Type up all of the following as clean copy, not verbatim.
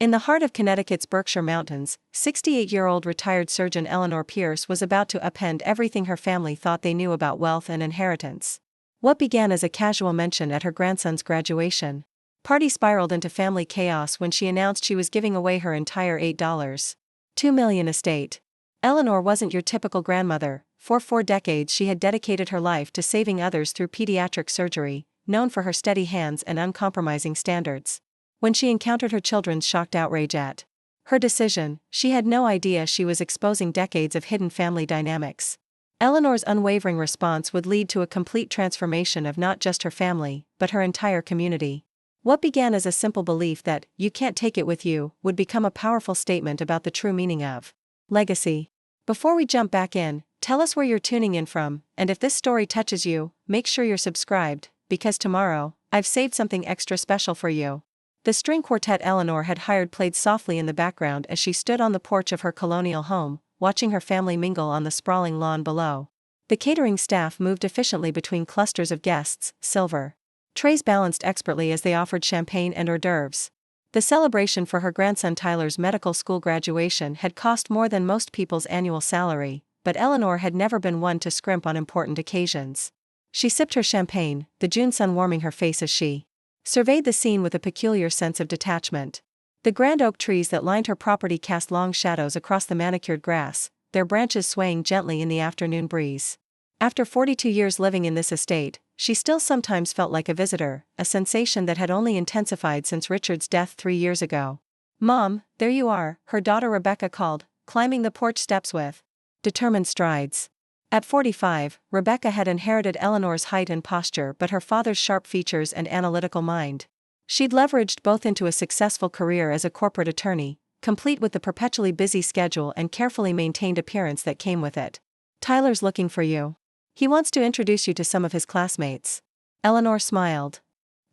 In the heart of Connecticut's Berkshire Mountains, 68-year-old retired surgeon Eleanor Pierce was about to upend everything her family thought they knew about wealth and inheritance. What began as a casual mention at her grandson's graduation party spiraled into family chaos when she announced she was giving away her entire $8.2 million estate. Eleanor wasn't your typical grandmother. For 4 decades she had dedicated her life to saving others through pediatric surgery, known for her steady hands and uncompromising standards. When she encountered her children's shocked outrage at her decision, she had no idea she was exposing decades of hidden family dynamics. Eleanor's unwavering response would lead to a complete transformation of not just her family, but her entire community. What began as a simple belief that, "you can't take it with you," would become a powerful statement about the true meaning of legacy. Before we jump back in, tell us where you're tuning in from, and if this story touches you, make sure you're subscribed, because tomorrow, I've saved something extra special for you. The string quartet Eleanor had hired played softly in the background as she stood on the porch of her colonial home, watching her family mingle on the sprawling lawn below. The catering staff moved efficiently between clusters of guests, silver trays balanced expertly as they offered champagne and hors d'oeuvres. The celebration for her grandson Tyler's medical school graduation had cost more than most people's annual salary, but Eleanor had never been one to scrimp on important occasions. She sipped her champagne, the June sun warming her face as she surveyed the scene with a peculiar sense of detachment. The grand oak trees that lined her property cast long shadows across the manicured grass, their branches swaying gently in the afternoon breeze. After 42 years living in this estate, she still sometimes felt like a visitor, a sensation that had only intensified since Richard's death 3 years ago. "Mom, there you are," her daughter Rebecca called, climbing the porch steps with determined strides. At 45, Rebecca had inherited Eleanor's height and posture but her father's sharp features and analytical mind. She'd leveraged both into a successful career as a corporate attorney, complete with the perpetually busy schedule and carefully maintained appearance that came with it. "Tyler's looking for you. He wants to introduce you to some of his classmates." Eleanor smiled.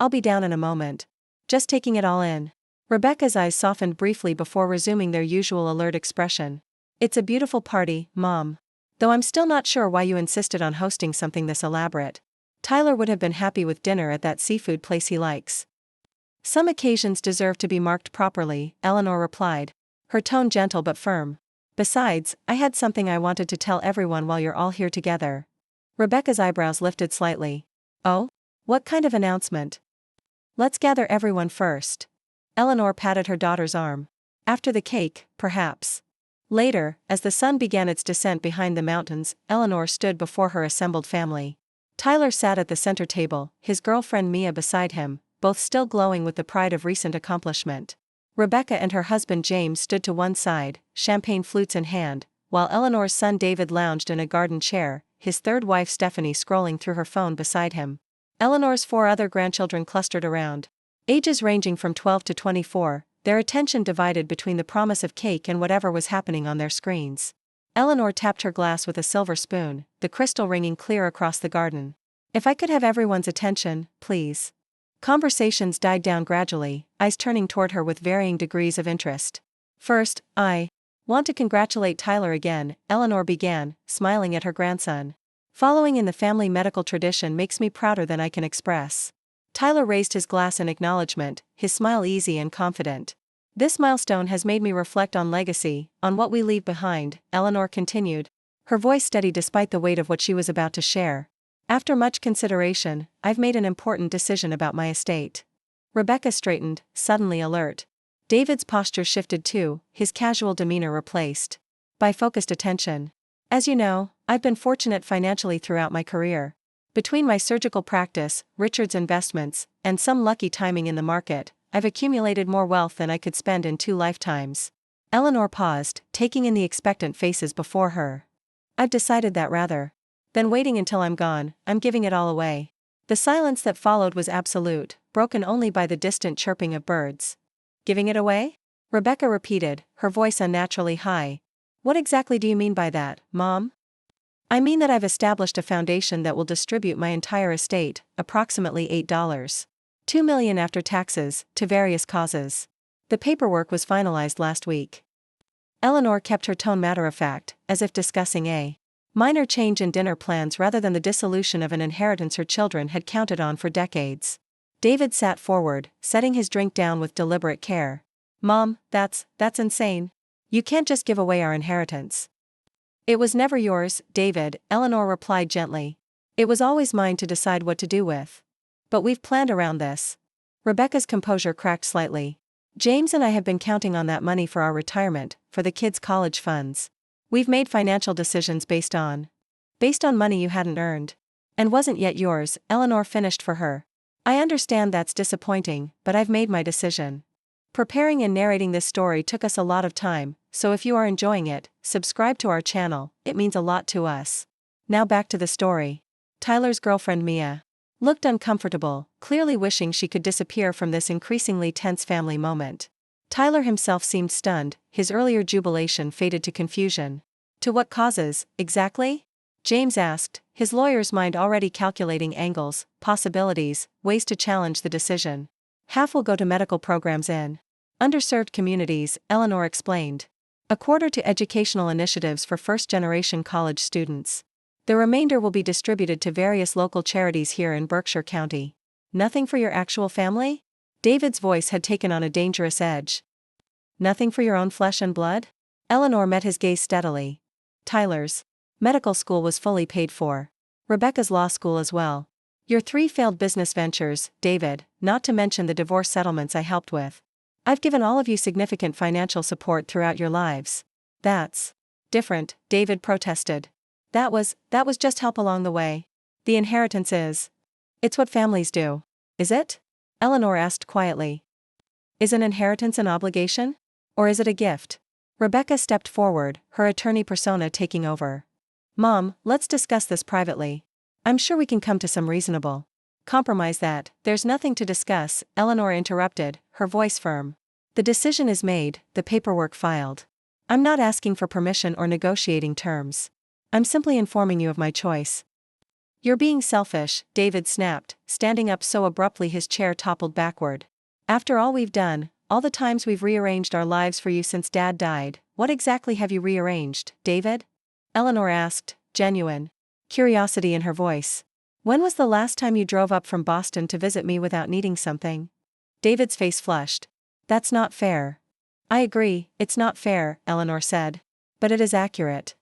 "I'll be down in a moment. Just taking it all in." Rebecca's eyes softened briefly before resuming their usual alert expression. "It's a beautiful party, Mom. Though I'm still not sure why you insisted on hosting something this elaborate. Tyler would have been happy with dinner at that seafood place he likes." "Some occasions deserve to be marked properly," Eleanor replied, her tone gentle but firm. "Besides, I had something I wanted to tell everyone while you're all here together." Rebecca's eyebrows lifted slightly. "Oh? What kind of announcement?" "Let's gather everyone first." Eleanor patted her daughter's arm. "After the cake, perhaps." Later, as the sun began its descent behind the mountains, Eleanor stood before her assembled family. Tyler sat at the center table, his girlfriend Mia beside him, both still glowing with the pride of recent accomplishment. Rebecca and her husband James stood to one side, champagne flutes in hand, while Eleanor's son David lounged in a garden chair, his third wife Stephanie scrolling through her phone beside him. Eleanor's 4 other grandchildren clustered around. Ages ranging from 12 to 24, their attention divided between the promise of cake and whatever was happening on their screens. Eleanor tapped her glass with a silver spoon, the crystal ringing clear across the garden. "If I could have everyone's attention, please." Conversations died down gradually, eyes turning toward her with varying degrees of interest. "First, I want to congratulate Tyler again," Eleanor began, smiling at her grandson. "Following in the family medical tradition makes me prouder than I can express." Tyler raised his glass in acknowledgement, his smile easy and confident. "This milestone has made me reflect on legacy, on what we leave behind," Eleanor continued, her voice steady despite the weight of what she was about to share. "After much consideration, I've made an important decision about my estate." Rebecca straightened, suddenly alert. David's posture shifted too, his casual demeanor replaced by focused attention. "As you know, I've been fortunate financially throughout my career. Between my surgical practice, Richard's investments, and some lucky timing in the market, I've accumulated more wealth than I could spend in 2 lifetimes." Eleanor paused, taking in the expectant faces before her. "I've decided that rather than waiting until I'm gone, I'm giving it all away." The silence that followed was absolute, broken only by the distant chirping of birds. "Giving it away?" Rebecca repeated, her voice unnaturally high. "What exactly do you mean by that, Mom?" "I mean that I've established a foundation that will distribute my entire estate, approximately $8.2 million after taxes, to various causes. The paperwork was finalized last week." Eleanor kept her tone matter-of-fact, as if discussing a minor change in dinner plans rather than the dissolution of an inheritance her children had counted on for decades. David sat forward, setting his drink down with deliberate care. Mom, that's insane. You can't just give away our inheritance. It was never yours, David, Eleanor replied gently. It was always mine to decide what to do with. But we've planned around this. Rebecca's composure cracked slightly. James and I have been counting on that money for our retirement, for the kids' college funds. We've made financial decisions based on money you hadn't earned. And wasn't yet yours, Eleanor finished for her. I understand that's disappointing, but I've made my decision. Preparing and narrating this story took us a lot of time, so if you are enjoying it, subscribe to our channel, it means a lot to us. Now back to the story. Tyler's girlfriend Mia looked uncomfortable, clearly wishing she could disappear from this increasingly tense family moment. Tyler himself seemed stunned, his earlier jubilation faded to confusion. To what causes, exactly? James asked, his lawyer's mind already calculating angles, possibilities, ways to challenge the decision. Half will go to medical programs in underserved communities, Eleanor explained. A quarter to educational initiatives for first-generation college students. The remainder will be distributed to various local charities here in Berkshire County. Nothing for your actual family? David's voice had taken on a dangerous edge. Nothing for your own flesh and blood? Eleanor met his gaze steadily. Tyler's medical school was fully paid for. Rebecca's law school as well. Your 3 failed business ventures, David, not to mention the divorce settlements I helped with. I've given all of you significant financial support throughout your lives. That's different, David protested. That was just help along the way. The inheritance is. It's what families do. Is it? Eleanor asked quietly. Is an inheritance an obligation? Or is it a gift? Rebecca stepped forward, her attorney persona taking over. Mom, let's discuss this privately. I'm sure we can come to some reasonable compromise. That there's nothing to discuss, Eleanor interrupted, her voice firm. The decision is made, the paperwork filed. I'm not asking for permission or negotiating terms. I'm simply informing you of my choice. You're being selfish, David snapped, standing up so abruptly his chair toppled backward. After all we've done, all the times we've rearranged our lives for you since Dad died, what exactly have you rearranged, David? Eleanor asked, genuine curiosity in her voice. When was the last time you drove up from Boston to visit me without needing something? David's face flushed. That's not fair. I agree, it's not fair, Eleanor said. But it is accurate.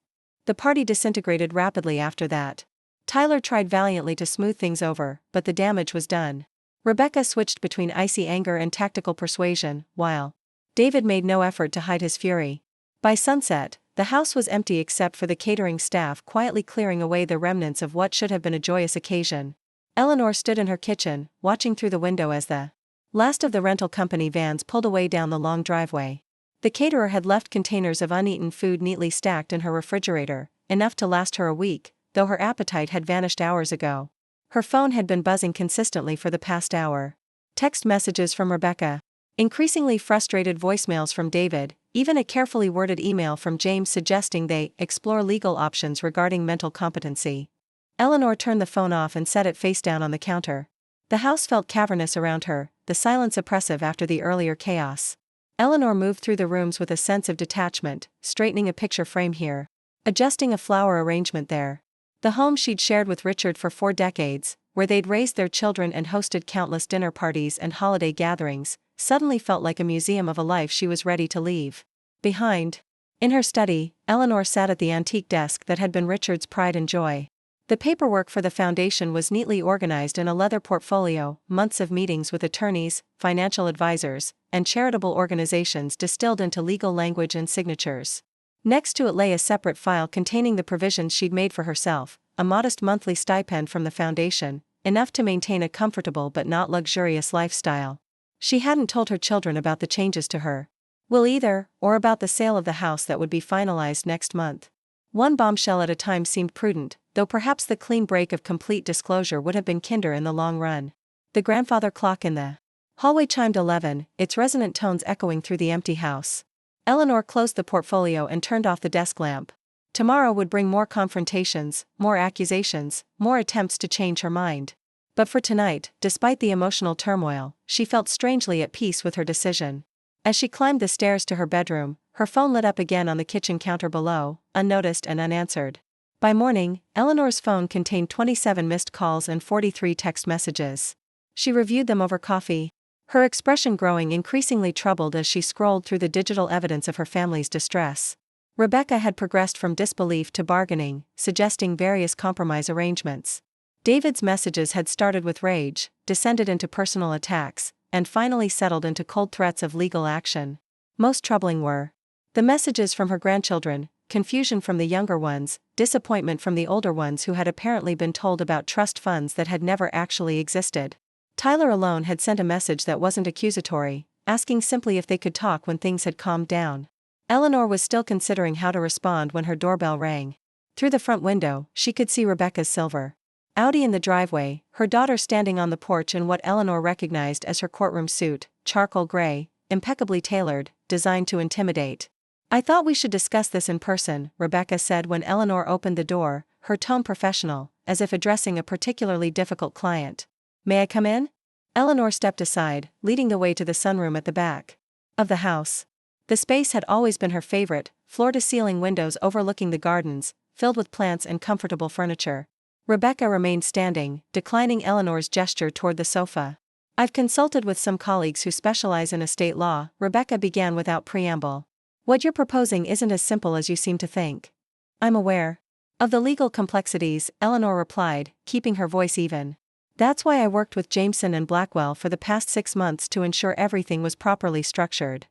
The party disintegrated rapidly after that. Tyler tried valiantly to smooth things over, but the damage was done. Rebecca switched between icy anger and tactical persuasion, while David made no effort to hide his fury. By sunset, the house was empty except for the catering staff quietly clearing away the remnants of what should have been a joyous occasion. Eleanor stood in her kitchen, watching through the window as the last of the rental company vans pulled away down the long driveway. The caterer had left containers of uneaten food neatly stacked in her refrigerator, enough to last her a week, though her appetite had vanished hours ago. Her phone had been buzzing consistently for the past hour. Text messages from Rebecca. Increasingly frustrated voicemails from David, even a carefully worded email from James suggesting they explore legal options regarding mental competency. Eleanor turned the phone off and set it face down on the counter. The house felt cavernous around her, the silence oppressive after the earlier chaos. Eleanor moved through the rooms with a sense of detachment, straightening a picture frame here, adjusting a flower arrangement there. The home she'd shared with Richard for 4 decades, where they'd raised their children and hosted countless dinner parties and holiday gatherings, suddenly felt like a museum of a life she was ready to leave behind. In her study, Eleanor sat at the antique desk that had been Richard's pride and joy. The paperwork for the foundation was neatly organized in a leather portfolio, months of meetings with attorneys, financial advisors, and charitable organizations distilled into legal language and signatures. Next to it lay a separate file containing the provisions she'd made for herself, a modest monthly stipend from the foundation, enough to maintain a comfortable but not luxurious lifestyle. She hadn't told her children about the changes to her will either, or about the sale of the house that would be finalized next month. One bombshell at a time seemed prudent, though perhaps the clean break of complete disclosure would have been kinder in the long run. The grandfather clock in the hallway chimed 11, its resonant tones echoing through the empty house. Eleanor closed the portfolio and turned off the desk lamp. Tomorrow would bring more confrontations, more accusations, more attempts to change her mind. But for tonight, despite the emotional turmoil, she felt strangely at peace with her decision. As she climbed the stairs to her bedroom, her phone lit up again on the kitchen counter below, unnoticed and unanswered. By morning, Eleanor's phone contained 27 missed calls and 43 text messages. She reviewed them over coffee. her expression growing increasingly troubled as she scrolled through the digital evidence of her family's distress. Rebecca had progressed from disbelief to bargaining, suggesting various compromise arrangements. David's messages had started with rage, descended into personal attacks, and finally settled into cold threats of legal action. Most troubling were the messages from her grandchildren, confusion from the younger ones, disappointment from the older ones who had apparently been told about trust funds that had never actually existed. Tyler alone had sent a message that wasn't accusatory, asking simply if they could talk when things had calmed down. Eleanor was still considering how to respond when her doorbell rang. Through the front window, she could see Rebecca's silver Audi in the driveway, her daughter standing on the porch in what Eleanor recognized as her courtroom suit, charcoal gray, impeccably tailored, designed to intimidate. "I thought we should discuss this in person," Rebecca said when Eleanor opened the door, her tone professional, as if addressing a particularly difficult client. "May I come in?" Eleanor stepped aside, leading the way to the sunroom at the back of the house. The space had always been her favorite, floor-to-ceiling windows overlooking the gardens, filled with plants and comfortable furniture. Rebecca remained standing, declining Eleanor's gesture toward the sofa. "I've consulted with some colleagues who specialize in estate law," Rebecca began without preamble. "What you're proposing isn't as simple as you seem to think." "I'm aware of the legal complexities," Eleanor replied, keeping her voice even. "That's why I worked with Jameson and Blackwell for the past 6 months to ensure everything was properly structured."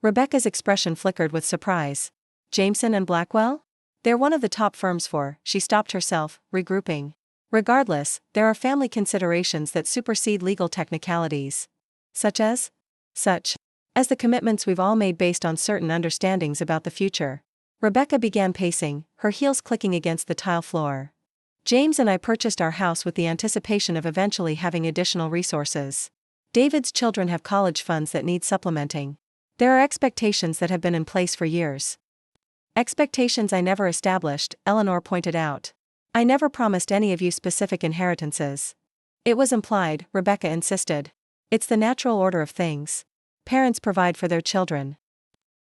Rebecca's expression flickered with surprise. "Jameson and Blackwell? They're one of the top firms for," she stopped herself, regrouping. "Regardless, there are family considerations that supersede legal technicalities. Such as the commitments we've all made based on certain understandings about the future." Rebecca began pacing, her heels clicking against the tile floor. "James and I purchased our house with the anticipation of eventually having additional resources. David's children have college funds that need supplementing. There are expectations that have been in place for years." "Expectations I never established," Eleanor pointed out. "I never promised any of you specific inheritances." "It was implied," Rebecca insisted. "It's the natural order of things. Parents provide for their children."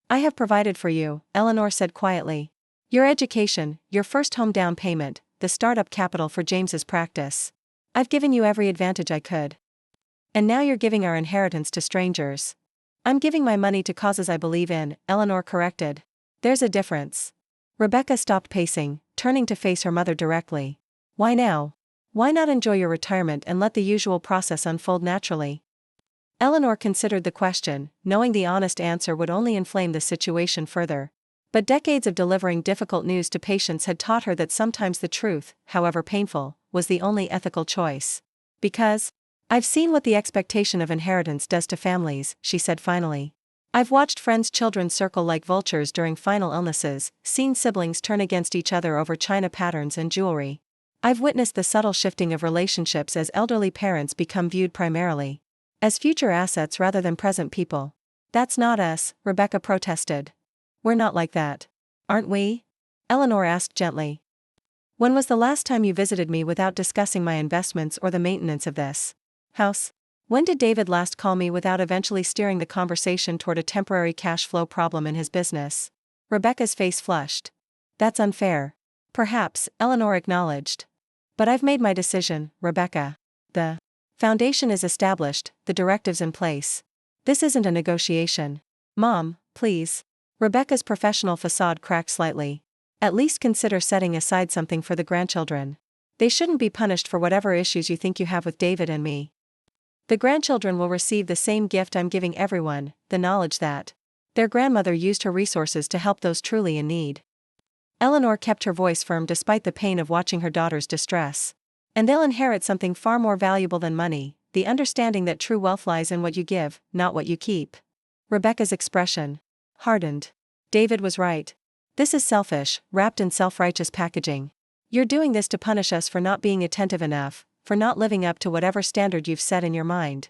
"I have provided for you," Eleanor said quietly. "Your education, your first home down payment, the startup capital for James's practice. I've given you every advantage I could. And now you're giving our inheritance to strangers." "I'm giving my money to causes I believe in," Eleanor corrected. "There's a difference." Rebecca stopped pacing, turning to face her mother directly. "Why now? Why not enjoy your retirement and let the usual process unfold naturally?" Eleanor considered the question, knowing the honest answer would only inflame the situation further. But decades of delivering difficult news to patients had taught her that sometimes the truth, however painful, was the only ethical choice. "Because I've seen what the expectation of inheritance does to families," she said finally. "I've watched friends' children circle like vultures during final illnesses, seen siblings turn against each other over china patterns and jewelry. I've witnessed the subtle shifting of relationships as elderly parents become viewed primarily as future assets rather than present people." "That's not us," Rebecca protested. "We're not like that. Aren't we?" Eleanor asked gently. "When was the last time you visited me without discussing my investments or the maintenance of this house? When did David last call me without eventually steering the conversation toward a temporary cash flow problem in his business?" Rebecca's face flushed. "That's unfair." "Perhaps," Eleanor acknowledged. "But I've made my decision, Rebecca. The foundation is established, the directives in place. This isn't a negotiation." "Mom, please." Rebecca's professional facade cracked slightly. "At least consider setting aside something for the grandchildren. They shouldn't be punished for whatever issues you think you have with David and me. The grandchildren will receive the same gift I'm giving everyone, the knowledge that their grandmother used her resources to help those truly in need." Eleanor kept her voice firm despite the pain of watching her daughter's distress. "And they'll inherit something far more valuable than money, the understanding that true wealth lies in what you give, not what you keep." Rebecca's expression hardened. David was right. This is selfish, wrapped in self-righteous packaging. You're doing this to punish us for not being attentive enough, for not living up to whatever standard you've set in your mind.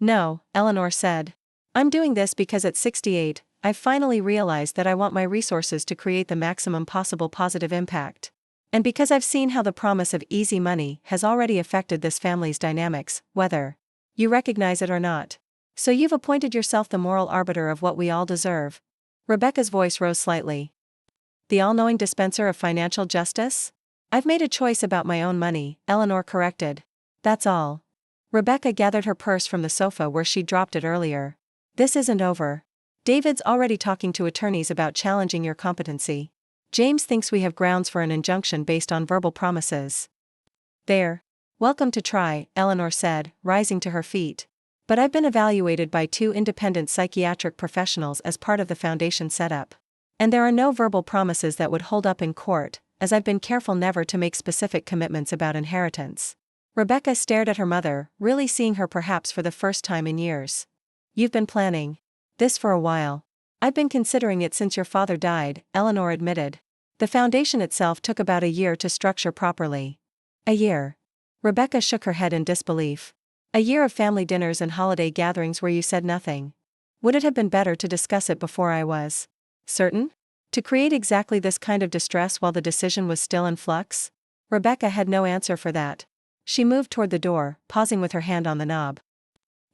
"No," Eleanor said. "I'm doing this because at 68, I've finally realized that I want my resources to create the maximum possible positive impact. And because I've seen how the promise of easy money has already affected this family's dynamics, whether you recognize it or not. So you've appointed yourself the moral arbiter of what we all deserve." Rebecca's voice rose slightly. "The all-knowing dispenser of financial justice?" "I've made a choice about my own money," Eleanor corrected. "That's all." Rebecca gathered her purse from the sofa where she'd dropped it earlier. This isn't over. David's already talking to attorneys about challenging your competency. James thinks we have grounds for an injunction based on verbal promises. There. Welcome to try, Eleanor said, rising to her feet. But I've been evaluated by 2 independent psychiatric professionals as part of the foundation setup. And there are no verbal promises that would hold up in court, as I've been careful never to make specific commitments about inheritance. Rebecca stared at her mother, really seeing her perhaps for the first time in years. You've been planning this for a while. I've been considering it since your father died, Eleanor admitted. The foundation itself took about a year to structure properly. A year. Rebecca shook her head in disbelief. A year of family dinners and holiday gatherings where you said nothing. Would it have been better to discuss it before I was certain? To create exactly this kind of distress while the decision was still in flux? Rebecca had no answer for that. She moved toward the door, pausing with her hand on the knob.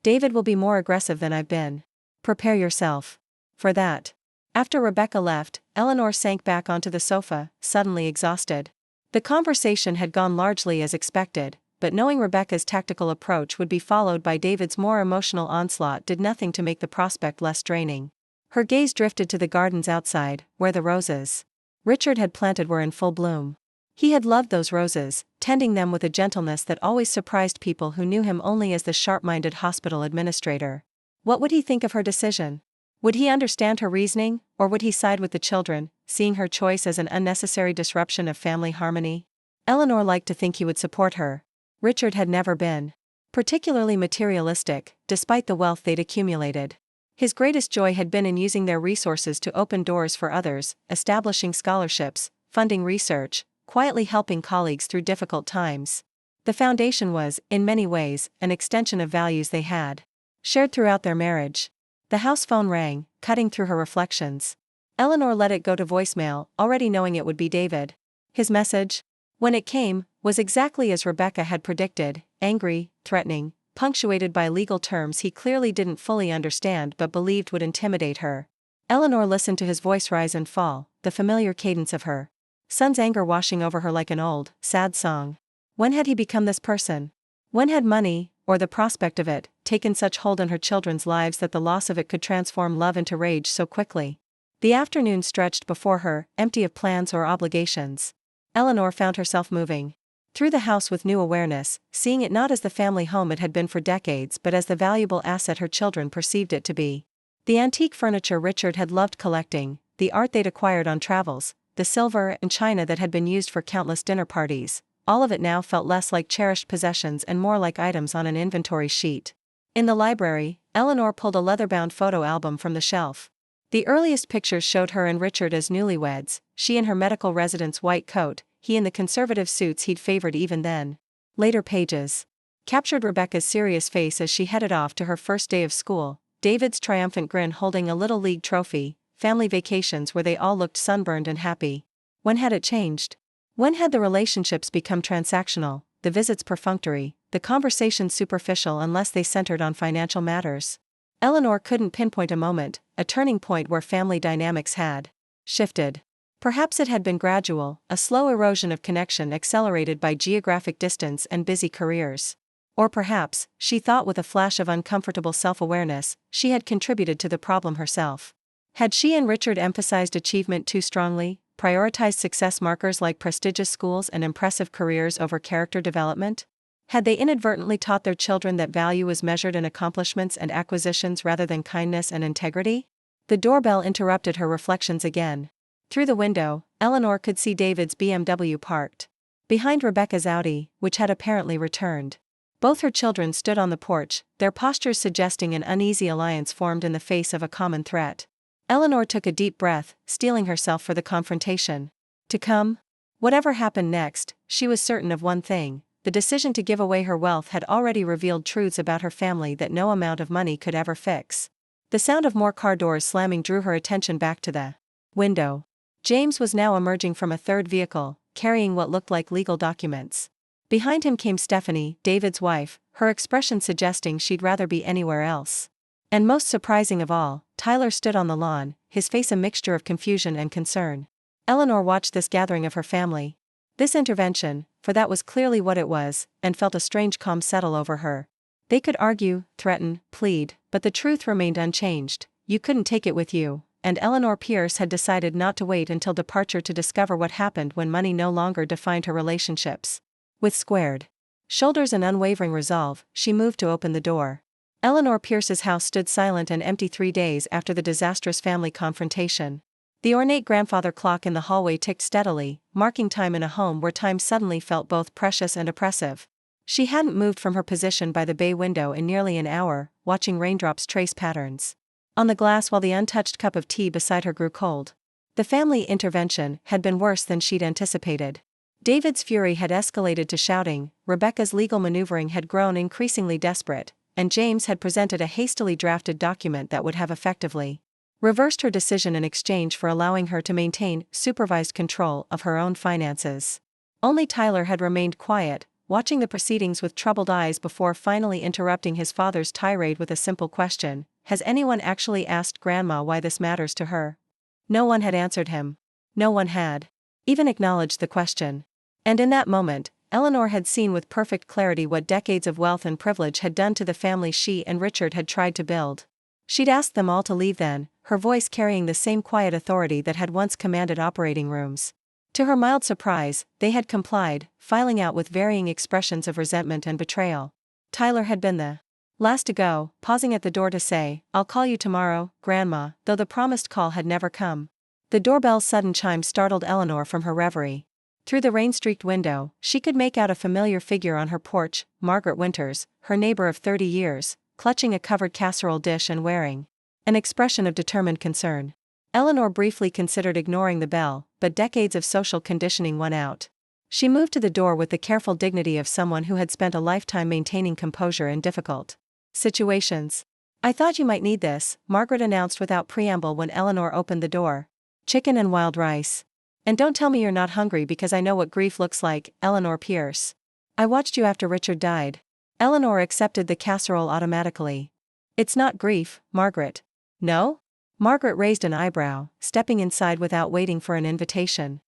David will be more aggressive than I've been. Prepare yourself for that. After Rebecca left, Eleanor sank back onto the sofa, suddenly exhausted. The conversation had gone largely as expected, but knowing Rebecca's tactical approach would be followed by David's more emotional onslaught did nothing to make the prospect less draining. Her gaze drifted to the gardens outside, where the roses Richard had planted were in full bloom. He had loved those roses, tending them with a gentleness that always surprised people who knew him only as the sharp-minded hospital administrator. What would he think of her decision? Would he understand her reasoning, or would he side with the children, seeing her choice as an unnecessary disruption of family harmony? Eleanor liked to think he would support her. Richard had never been particularly materialistic, despite the wealth they'd accumulated. His greatest joy had been in using their resources to open doors for others, establishing scholarships, funding research, quietly helping colleagues through difficult times. The foundation was, in many ways, an extension of values they had shared throughout their marriage. The house phone rang, cutting through her reflections. Eleanor let it go to voicemail, already knowing it would be David. His message, when it came, was exactly as Rebecca had predicted, angry, threatening, punctuated by legal terms he clearly didn't fully understand but believed would intimidate her. Eleanor listened to his voice rise and fall, the familiar cadence of her son's anger washing over her like an old, sad song. When had he become this person? When had money, or the prospect of it, taken such hold on her children's lives that the loss of it could transform love into rage so quickly? The afternoon stretched before her, empty of plans or obligations. Eleanor found herself moving through the house with new awareness, seeing it not as the family home it had been for decades but as the valuable asset her children perceived it to be. The antique furniture Richard had loved collecting, the art they'd acquired on travels, the silver and china that had been used for countless dinner parties, all of it now felt less like cherished possessions and more like items on an inventory sheet. In the library, Eleanor pulled a leather-bound photo album from the shelf. The earliest pictures showed her and Richard as newlyweds, she in her medical residence white coat, he in the conservative suits he'd favored even then. Later pages captured Rebecca's serious face as she headed off to her first day of school, David's triumphant grin holding a little league trophy, family vacations where they all looked sunburned and happy. When had it changed? When had the relationships become transactional, the visits perfunctory, the conversations superficial unless they centered on financial matters? Eleanor couldn't pinpoint a moment, a turning point where family dynamics had shifted. Perhaps it had been gradual, a slow erosion of connection accelerated by geographic distance and busy careers. Or perhaps, she thought with a flash of uncomfortable self-awareness, she had contributed to the problem herself. Had she and Richard emphasized achievement too strongly, prioritized success markers like prestigious schools and impressive careers over character development? Had they inadvertently taught their children that value was measured in accomplishments and acquisitions rather than kindness and integrity? The doorbell interrupted her reflections again. Through the window, Eleanor could see David's BMW parked behind Rebecca's Audi, which had apparently returned. Both her children stood on the porch, their postures suggesting an uneasy alliance formed in the face of a common threat. Eleanor took a deep breath, steeling herself for the confrontation to come. Whatever happened next, she was certain of one thing: the decision to give away her wealth had already revealed truths about her family that no amount of money could ever fix. The sound of more car doors slamming drew her attention back to the window. James was now emerging from a third vehicle, carrying what looked like legal documents. Behind him came Stephanie, David's wife, her expression suggesting she'd rather be anywhere else. And most surprising of all, Tyler stood on the lawn, his face a mixture of confusion and concern. Eleanor watched this gathering of her family. This intervention, for that was clearly what it was, and felt a strange calm settle over her. They could argue, threaten, plead, but the truth remained unchanged: you couldn't take it with you, and Eleanor Pierce had decided not to wait until departure to discover what happened when money no longer defined her relationships. With squared shoulders and unwavering resolve, she moved to open the door. Eleanor Pierce's house stood silent and empty 3 days after the disastrous family confrontation. The ornate grandfather clock in the hallway ticked steadily, marking time in a home where time suddenly felt both precious and oppressive. She hadn't moved from her position by the bay window in nearly an hour, watching raindrops trace patterns on the glass while the untouched cup of tea beside her grew cold. The family intervention had been worse than she'd anticipated. David's fury had escalated to shouting, Rebecca's legal maneuvering had grown increasingly desperate, and James had presented a hastily drafted document that would have effectively reversed her decision in exchange for allowing her to maintain supervised control of her own finances. Only Tyler had remained quiet, watching the proceedings with troubled eyes before finally interrupting his father's tirade with a simple question: has anyone actually asked Grandma why this matters to her? No one had answered him. No one had even acknowledged the question. And in that moment, Eleanor had seen with perfect clarity what decades of wealth and privilege had done to the family she and Richard had tried to build. She'd asked them all to leave then, her voice carrying the same quiet authority that had once commanded operating rooms. To her mild surprise, they had complied, filing out with varying expressions of resentment and betrayal. Tyler had been the last to go, pausing at the door to say, "I'll call you tomorrow, Grandma," though the promised call had never come. The doorbell's sudden chime startled Eleanor from her reverie. Through the rain-streaked window, she could make out a familiar figure on her porch: Margaret Winters, her neighbor of 30 years, clutching a covered casserole dish and wearing an expression of determined concern. Eleanor briefly considered ignoring the bell, but decades of social conditioning won out. She moved to the door with the careful dignity of someone who had spent a lifetime maintaining composure in difficult situations. "I thought you might need this," Margaret announced without preamble when Eleanor opened the door. "Chicken and wild rice. And don't tell me you're not hungry, because I know what grief looks like, Eleanor Pierce. I watched you after Richard died." Eleanor accepted the casserole automatically. "It's not grief, Margaret." "No?" Margaret raised an eyebrow, stepping inside without waiting for an invitation.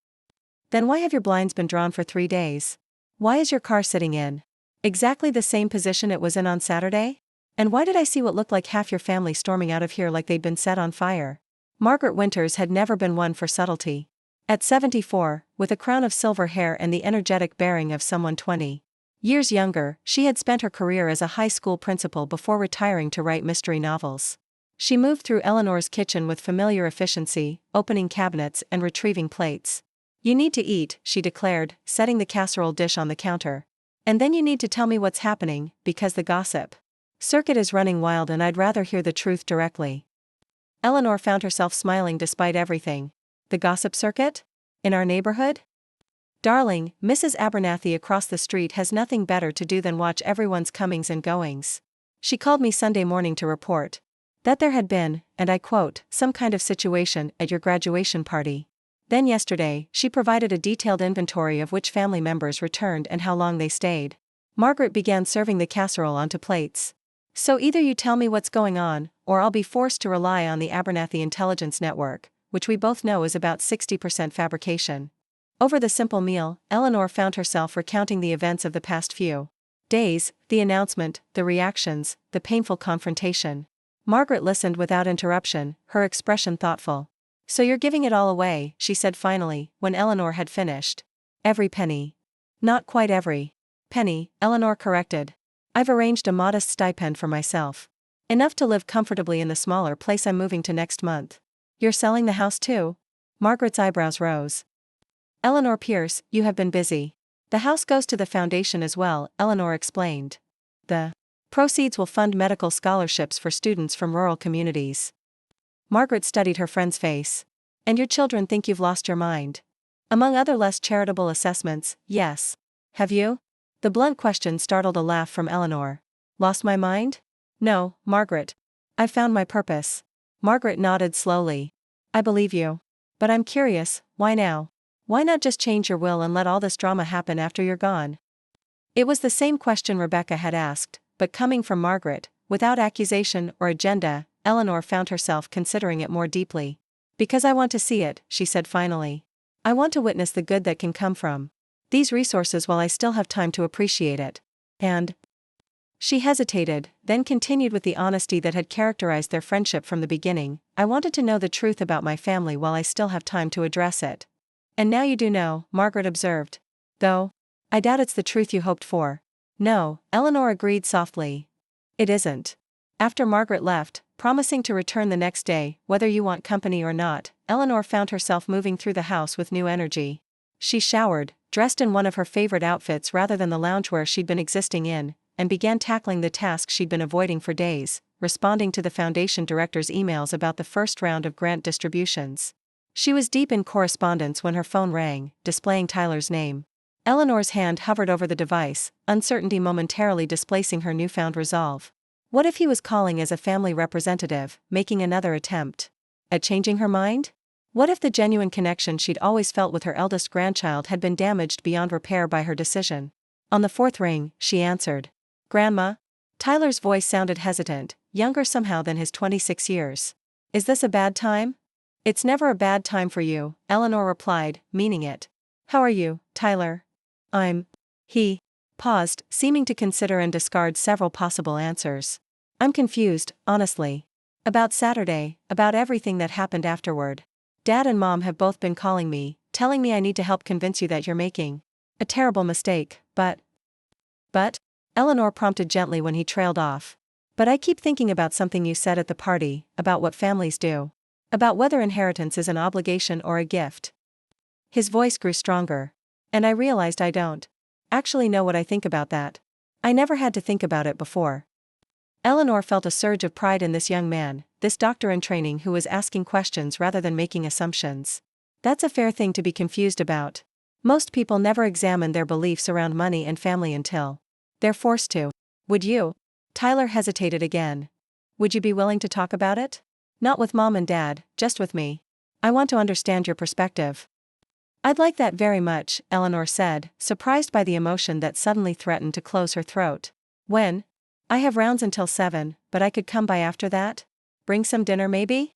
"Then why have your blinds been drawn for 3 days? Why is your car sitting in exactly the same position it was in on Saturday? And why did I see what looked like half your family storming out of here like they'd been set on fire?" Margaret Winters had never been one for subtlety. At 74, with a crown of silver hair and the energetic bearing of someone 20 years younger, she had spent her career as a high school principal before retiring to write mystery novels. She moved through Eleanor's kitchen with familiar efficiency, opening cabinets and retrieving plates. "You need to eat," she declared, setting the casserole dish on the counter. "And then you need to tell me what's happening, because the gossip circuit is running wild and I'd rather hear the truth directly." Eleanor found herself smiling despite everything. "The gossip circuit? In our neighborhood? Darling, Mrs. Abernathy across the street has nothing better to do than watch everyone's comings and goings. She called me Sunday morning to report that there had been, and I quote, some kind of situation at your graduation party. Then yesterday, she provided a detailed inventory of which family members returned and how long they stayed." Margaret began serving the casserole onto plates. "So either you tell me what's going on, or I'll be forced to rely on the Abernathy Intelligence Network, which we both know is about 60% fabrication." Over the simple meal, Eleanor found herself recounting the events of the past few days: the announcement, the reactions, the painful confrontation. Margaret listened without interruption, her expression thoughtful. "So you're giving it all away," she said finally, when Eleanor had finished. "Every penny." "Not quite every penny," Eleanor corrected. "I've arranged a modest stipend for myself. Enough to live comfortably in the smaller place I'm moving to next month." "You're selling the house too?" Margaret's eyebrows rose. "Eleanor Pierce, you have been busy." "The house goes to the foundation as well," Eleanor explained. "The proceeds will fund medical scholarships for students from rural communities." Margaret studied her friend's face. "And your children think you've lost your mind?" "Among other less charitable assessments, yes. Have you?" The blunt question startled a laugh from Eleanor. "Lost my mind? No, Margaret. I've found my purpose." Margaret nodded slowly. "I believe you. But I'm curious, why now? Why not just change your will and let all this drama happen after you're gone?" It was the same question Rebecca had asked, but coming from Margaret, without accusation or agenda, Eleanor found herself considering it more deeply. "Because I want to see it," she said finally. "I want to witness the good that can come from these resources while I still have time to appreciate it. And She hesitated, then continued with the honesty that had characterized their friendship from the beginning. I wanted to know the truth about my family while I still have time to address it. And now you do know, Margaret observed. Though, I doubt it's the truth you hoped for. No, Eleanor agreed softly. It isn't. After Margaret left, promising to return the next day, whether you want company or not, Eleanor found herself moving through the house with new energy. She showered, dressed in one of her favorite outfits rather than the loungewear she'd been existing in, and began tackling the task she'd been avoiding for days, responding to the foundation director's emails about the first round of grant distributions. She was deep in correspondence when her phone rang, displaying Tyler's name. Eleanor's hand hovered over the device, uncertainty momentarily displacing her newfound resolve. What if he was calling as a family representative, making another attempt at changing her mind? What if the genuine connection she'd always felt with her eldest grandchild had been damaged beyond repair by her decision? On the fourth ring, she answered. Grandma? Tyler's voice sounded hesitant, younger somehow than his 26 years. Is this a bad time? It's never a bad time for you, Eleanor replied, meaning it. How are you, Tyler? He paused, seeming to consider and discard several possible answers. I'm confused, honestly. About Saturday, about everything that happened afterward. Dad and Mom have both been calling me, telling me I need to help convince you that you're making a terrible mistake, but, Eleanor prompted gently when he trailed off. But I keep thinking about something you said at the party, about what families do. About whether inheritance is an obligation or a gift. His voice grew stronger. And I realized I don't actually know what I think about that. I never had to think about it before. Eleanor felt a surge of pride in this young man, this doctor in training who was asking questions rather than making assumptions. That's a fair thing to be confused about. Most people never examine their beliefs around money and family until they're forced to. Would you? Tyler hesitated again. Would you be willing to talk about it? Not with Mom and Dad, just with me. I want to understand your perspective. I'd like that very much, Eleanor said, surprised by the emotion that suddenly threatened to close her throat. When? I have rounds until 7, but I could come by after that? Bring some dinner maybe?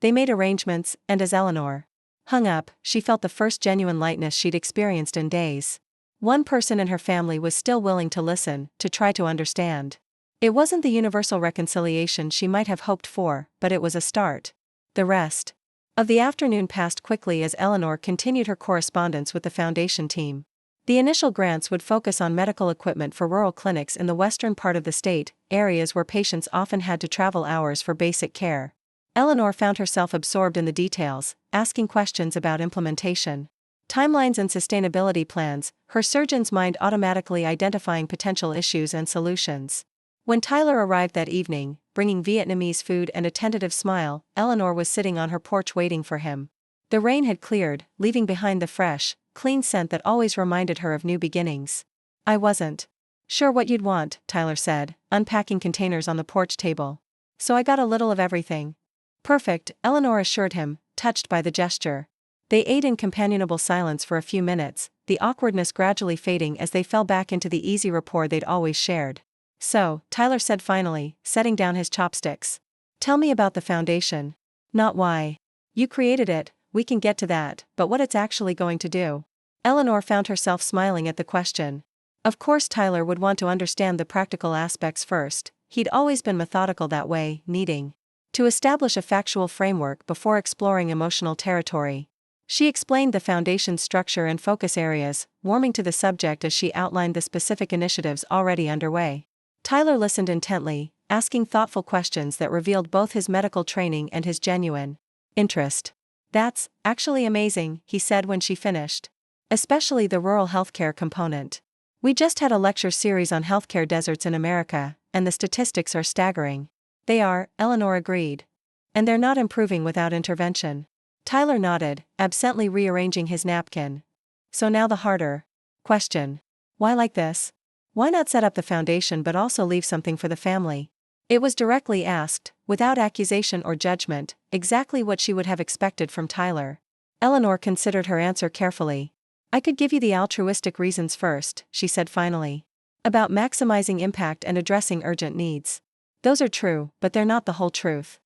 They made arrangements, and as Eleanor hung up, she felt the first genuine lightness she'd experienced in days. One person in her family was still willing to listen, to try to understand. It wasn't the universal reconciliation she might have hoped for, but it was a start. The rest of the afternoon passed quickly as Eleanor continued her correspondence with the foundation team. The initial grants would focus on medical equipment for rural clinics in the western part of the state, areas where patients often had to travel hours for basic care. Eleanor found herself absorbed in the details, asking questions about implementation, timelines and sustainability plans, her surgeon's mind automatically identifying potential issues and solutions. When Tyler arrived that evening, bringing Vietnamese food and a tentative smile, Eleanor was sitting on her porch waiting for him. The rain had cleared, leaving behind the fresh, clean scent that always reminded her of new beginnings. I wasn't sure what you'd want, Tyler said, unpacking containers on the porch table. So I got a little of everything. Perfect, Eleanor assured him, touched by the gesture. They ate in companionable silence for a few minutes, the awkwardness gradually fading as they fell back into the easy rapport they'd always shared. So, Tyler said finally, setting down his chopsticks. Tell me about the foundation. Not why you created it, we can get to that, but what it's actually going to do. Eleanor found herself smiling at the question. Of course Tyler would want to understand the practical aspects first. He'd always been methodical that way, needing to establish a factual framework before exploring emotional territory. She explained the foundation's structure and focus areas, warming to the subject as she outlined the specific initiatives already underway. Tyler listened intently, asking thoughtful questions that revealed both his medical training and his genuine interest. That's actually amazing, he said when she finished. Especially the rural healthcare component. We just had a lecture series on healthcare deserts in America, and the statistics are staggering. They are, Eleanor agreed. And they're not improving without intervention. Tyler nodded, absently rearranging his napkin. So now the harder question. Why like this? Why not set up the foundation but also leave something for the family? It was directly asked, without accusation or judgment, exactly what she would have expected from Tyler. Eleanor considered her answer carefully. I could give you the altruistic reasons first, she said finally. About maximizing impact and addressing urgent needs. Those are true, but they're not the whole truth.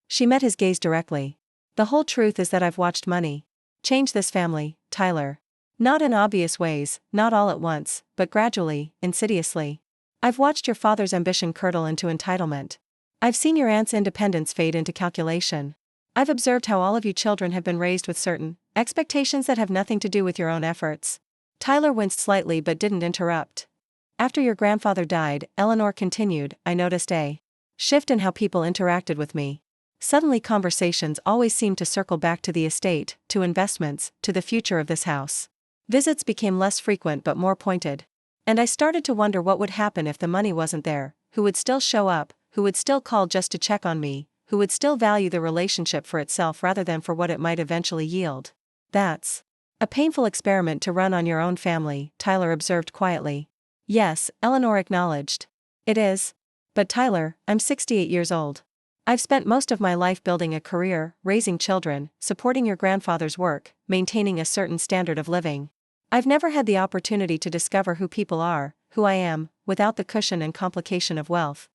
She met his gaze directly. The whole truth is that I've watched money change this family, Tyler. Not in obvious ways, not all at once, but gradually, insidiously. I've watched your father's ambition curdle into entitlement. I've seen your aunt's independence fade into calculation. I've observed how all of you children have been raised with certain expectations that have nothing to do with your own efforts. Tyler winced slightly but didn't interrupt. After your grandfather died, Eleanor continued, I noticed a shift in how people interacted with me. Suddenly conversations always seemed to circle back to the estate, to investments, to the future of this house. Visits became less frequent but more pointed. And I started to wonder what would happen if the money wasn't there, who would still show up, who would still call just to check on me, who would still value the relationship for itself rather than for what it might eventually yield. That's a painful experiment to run on your own family, Tyler observed quietly. Yes, Eleanor acknowledged. It is. But Tyler, I'm 68 years old. I've spent most of my life building a career, raising children, supporting your grandfather's work, maintaining a certain standard of living. I've never had the opportunity to discover who people are, who I am, without the cushion and complication of wealth.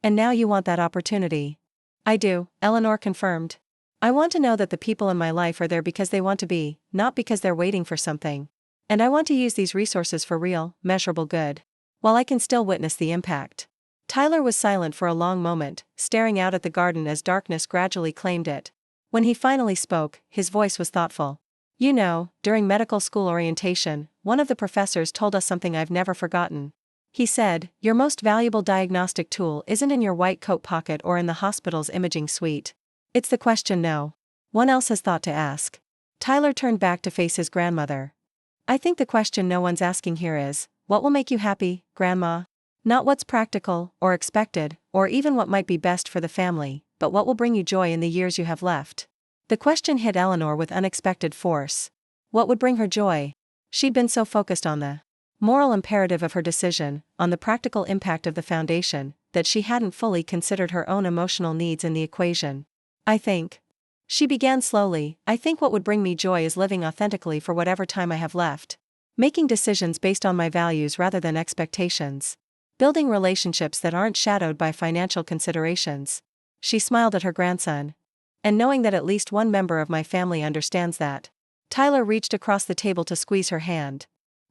And now you want that opportunity. I do, Eleanor confirmed. I want to know that the people in my life are there because they want to be, not because they're waiting for something. And I want to use these resources for real, measurable good. While I can still witness the impact. Tyler was silent for a long moment, staring out at the garden as darkness gradually claimed it. When he finally spoke, his voice was thoughtful. You know, during medical school orientation, one of the professors told us something I've never forgotten. He said, your most valuable diagnostic tool isn't in your white coat pocket or in the hospital's imaging suite. It's the question no one else has thought to ask. Tyler turned back to face his grandmother. I think the question no one's asking here is, what will make you happy, Grandma? Not what's practical, or expected, or even what might be best for the family, but what will bring you joy in the years you have left. The question hit Eleanor with unexpected force. What would bring her joy? She'd been so focused on the moral imperative of her decision, on the practical impact of the foundation, that she hadn't fully considered her own emotional needs in the equation. I think. She began slowly, I think what would bring me joy is living authentically for whatever time I have left. Making decisions based on my values rather than expectations. Building relationships that aren't shadowed by financial considerations. She smiled at her grandson. And knowing that at least one member of my family understands that. Tyler reached across the table to squeeze her hand.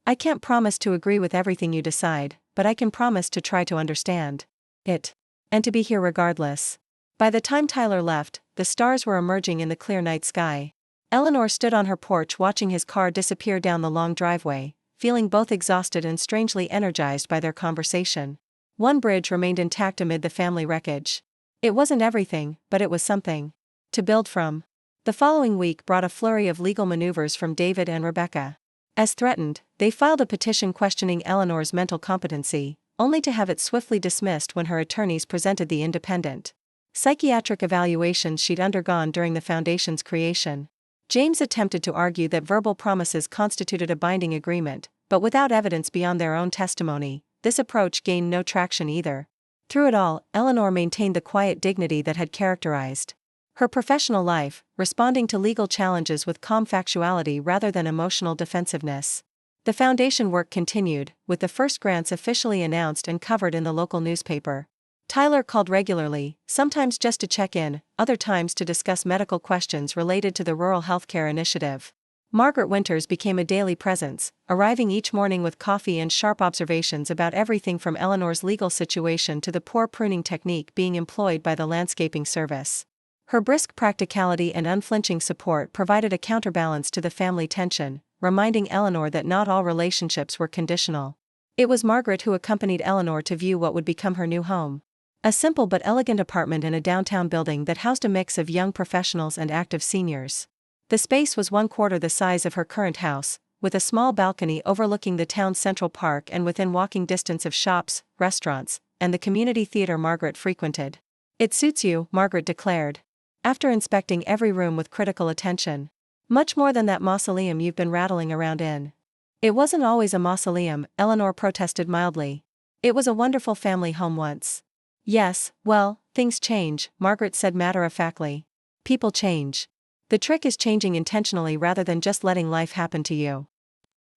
I can't promise to agree with everything you decide, but I can promise to try to understand it. And to be here regardless. By the time Tyler left, the stars were emerging in the clear night sky. Eleanor stood on her porch watching his car disappear down the long driveway, feeling both exhausted and strangely energized by their conversation. One bridge remained intact amid the family wreckage. It wasn't everything, but it was something to build from. The following week brought a flurry of legal maneuvers from David and Rebecca. As threatened, they filed a petition questioning Eleanor's mental competency, only to have it swiftly dismissed when her attorneys presented the independent psychiatric evaluations she'd undergone during the foundation's creation. James attempted to argue that verbal promises constituted a binding agreement, but without evidence beyond their own testimony, this approach gained no traction either. Through it all, Eleanor maintained the quiet dignity that had characterized her professional life, responding to legal challenges with calm factuality rather than emotional defensiveness. The foundation work continued, with the first grants officially announced and covered in the local newspaper. Tyler called regularly, sometimes just to check in, other times to discuss medical questions related to the Rural Healthcare Initiative. Margaret Winters became a daily presence, arriving each morning with coffee and sharp observations about everything from Eleanor's legal situation to the poor pruning technique being employed by the landscaping service. Her brisk practicality and unflinching support provided a counterbalance to the family tension, reminding Eleanor that not all relationships were conditional. It was Margaret who accompanied Eleanor to view what would become her new home. A simple but elegant apartment in a downtown building that housed a mix of young professionals and active seniors. The space was 1/4 the size of her current house, with a small balcony overlooking the town's central park and within walking distance of shops, restaurants, and the community theater Margaret frequented. It suits you, Margaret declared, after inspecting every room with critical attention. Much more than that mausoleum you've been rattling around in. It wasn't always a mausoleum, Eleanor protested mildly. It was a wonderful family home once. Yes, well, things change, Margaret said matter-of-factly. People change. The trick is changing intentionally rather than just letting life happen to you.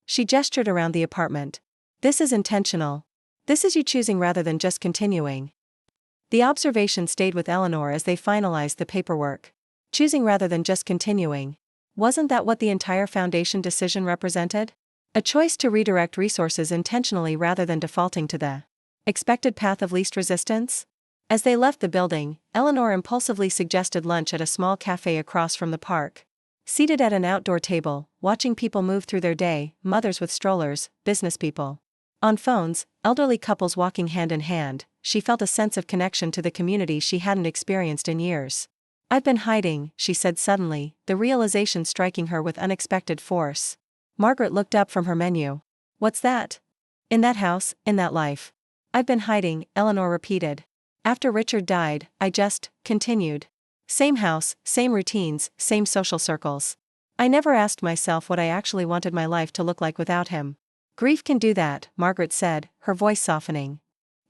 She gestured around the apartment. This is intentional. This is you choosing rather than just continuing. The observation stayed with Eleanor as they finalized the paperwork. Choosing rather than just continuing. Wasn't that what the entire foundation decision represented? A choice to redirect resources intentionally rather than defaulting to the Expected path of least resistance? As they left the building, Eleanor impulsively suggested lunch at a small cafe across from the park. Seated at an outdoor table, watching people move through their day, mothers with strollers, business people on phones, elderly couples walking hand in hand, she felt a sense of connection to the community she hadn't experienced in years. "I've been hiding," she said suddenly, the realization striking her with unexpected force. Margaret looked up from her menu. "What's that?" "In that house, in that life. I've been hiding," Eleanor repeated. "After Richard died, I just continued. Same house, same routines, same social circles. I never asked myself what I actually wanted my life to look like without him." "Grief can do that," Margaret said, her voice softening.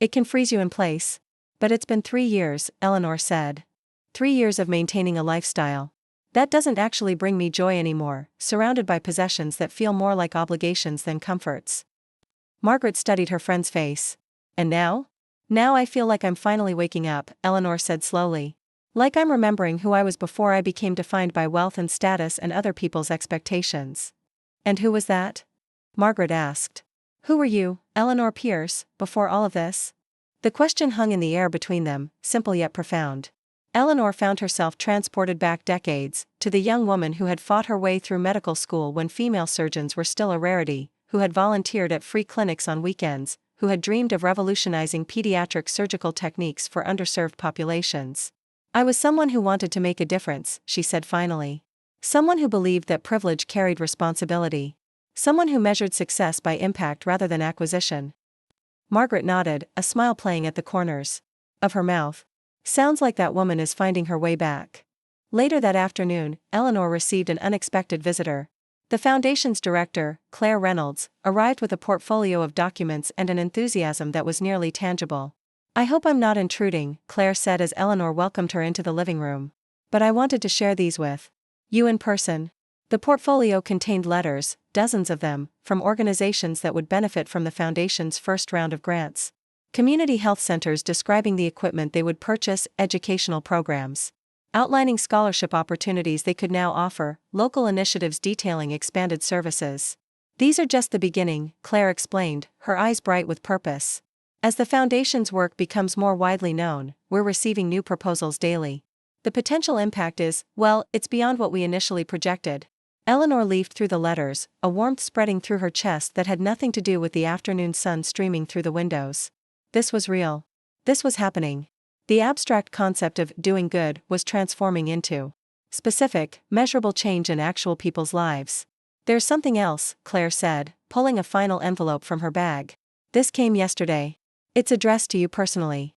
"It can freeze you in place. But it's been 3 years," Eleanor said. 3 years of maintaining a lifestyle. That doesn't actually bring me joy anymore, surrounded by possessions that feel more like obligations than comforts." Margaret studied her friend's face. "And now?" "Now I feel like I'm finally waking up," Eleanor said slowly. "Like I'm remembering who I was before I became defined by wealth and status and other people's expectations." "And who was that?" Margaret asked. "Who were you, Eleanor Pierce, before all of this?" The question hung in the air between them, simple yet profound. Eleanor found herself transported back decades, to the young woman who had fought her way through medical school when female surgeons were still a rarity, who had volunteered at free clinics on weekends, who had dreamed of revolutionizing pediatric surgical techniques for underserved populations. "I was someone who wanted to make a difference," she said finally. "Someone who believed that privilege carried responsibility. Someone who measured success by impact rather than acquisition." Margaret nodded, a smile playing at the corners of her mouth. "Sounds like that woman is finding her way back." Later that afternoon, Eleanor received an unexpected visitor. The Foundation's director, Claire Reynolds, arrived with a portfolio of documents and an enthusiasm that was nearly tangible. "I hope I'm not intruding," Claire said as Eleanor welcomed her into the living room. "But I wanted to share these with you in person." The portfolio contained letters, dozens of them, from organizations that would benefit from the Foundation's first round of grants. Community health centers describing the equipment they would purchase, educational programs outlining scholarship opportunities they could now offer, local initiatives detailing expanded services. "These are just the beginning," Claire explained, her eyes bright with purpose. "As the Foundation's work becomes more widely known, we're receiving new proposals daily. The potential impact is, well, it's beyond what we initially projected." Eleanor leafed through the letters, a warmth spreading through her chest that had nothing to do with the afternoon sun streaming through the windows. This was real. This was happening. The abstract concept of doing good was transforming into specific, measurable change in actual people's lives. "There's something else," Claire said, pulling a final envelope from her bag. "This came yesterday. It's addressed to you personally."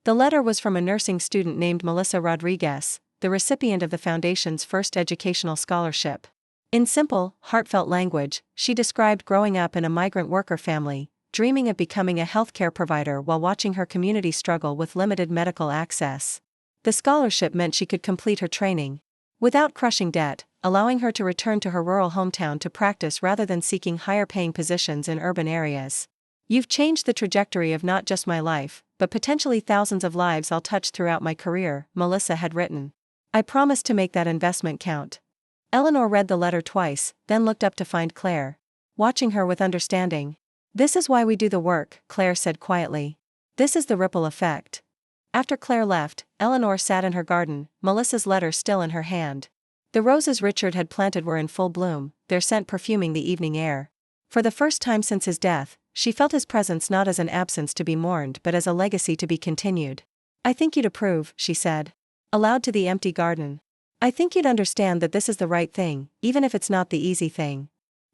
The letter was from a nursing student named Melissa Rodriguez, the recipient of the Foundation's first educational scholarship. In simple, heartfelt language, she described growing up in a migrant worker family, dreaming of becoming a healthcare provider while watching her community struggle with limited medical access. The scholarship meant she could complete her training without crushing debt, allowing her to return to her rural hometown to practice rather than seeking higher-paying positions in urban areas. "You've changed the trajectory of not just my life, but potentially thousands of lives I'll touch throughout my career," Melissa had written. "I promise to make that investment count." Eleanor read the letter twice, then looked up to find Claire watching her with understanding. "This is why we do the work," Claire said quietly. "This is the ripple effect." After Claire left, Eleanor sat in her garden, Melissa's letter still in her hand. The roses Richard had planted were in full bloom, their scent perfuming the evening air. For the first time since his death, she felt his presence not as an absence to be mourned but as a legacy to be continued. "I think you'd approve," she said aloud to the empty garden. "I think you'd understand that this is the right thing, even if it's not the easy thing."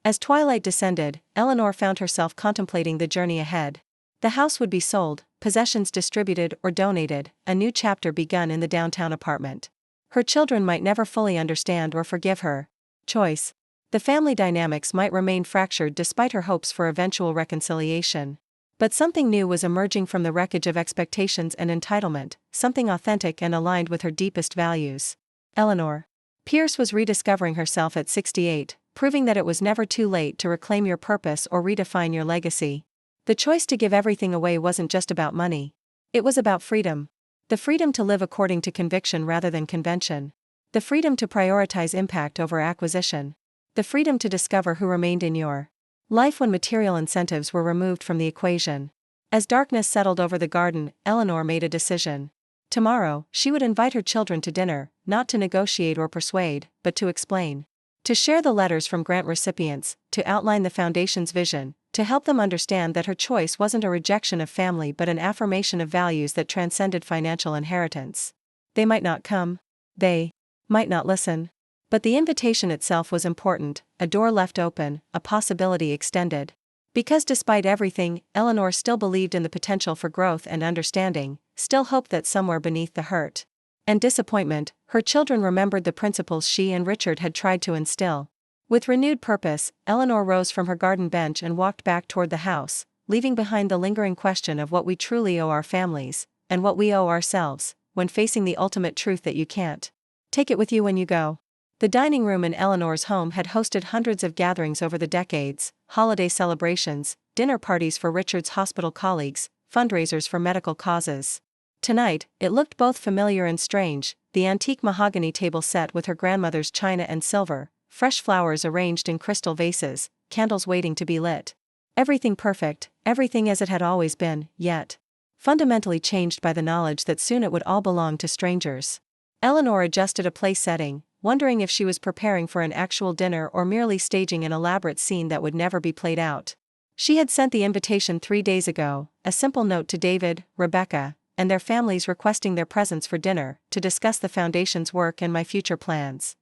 As twilight descended, Eleanor found herself contemplating the journey ahead. The house would be sold, possessions distributed or donated, a new chapter begun in the downtown apartment. Her children might never fully understand or forgive her choice. The family dynamics might remain fractured despite her hopes for eventual reconciliation. But something new was emerging from the wreckage of expectations and entitlement, something authentic and aligned with her deepest values. Eleanor Pierce was rediscovering herself at 68, proving that it was never too late to reclaim your purpose or redefine your legacy. The choice to give everything away wasn't just about money. It was about freedom. The freedom to live according to conviction rather than convention. The freedom to prioritize impact over acquisition. The freedom to discover who remained in your life when material incentives were removed from the equation. As darkness settled over the garden, Eleanor made a decision. Tomorrow, she would invite her children to dinner, not to negotiate or persuade, but to explain. To share the letters from grant recipients, to outline the foundation's vision, to help them understand that her choice wasn't a rejection of family but an affirmation of values that transcended financial inheritance. They might not come. They might not listen. But the invitation itself was important, a door left open, a possibility extended. Because despite everything, Eleanor still believed in the potential for growth and understanding, still hoped that somewhere beneath the hurt and disappointment, her children remembered the principles she and Richard had tried to instill. With renewed purpose, Eleanor rose from her garden bench and walked back toward the house, leaving behind the lingering question of what we truly owe our families, and what we owe ourselves, when facing the ultimate truth that you can't take it with you when you go. The dining room in Eleanor's home had hosted hundreds of gatherings over the decades, holiday celebrations, dinner parties for Richard's hospital colleagues, fundraisers for medical causes. Tonight, it looked both familiar and strange, the antique mahogany table set with her grandmother's china and silver, fresh flowers arranged in crystal vases, candles waiting to be lit. Everything perfect, everything as it had always been, yet fundamentally changed by the knowledge that soon it would all belong to strangers. Eleanor adjusted a place setting, wondering if she was preparing for an actual dinner or merely staging an elaborate scene that would never be played out. She had sent the invitation 3 days ago, a simple note to David, Rebecca, and their families requesting their presence for dinner, to discuss the foundation's work and my future plans.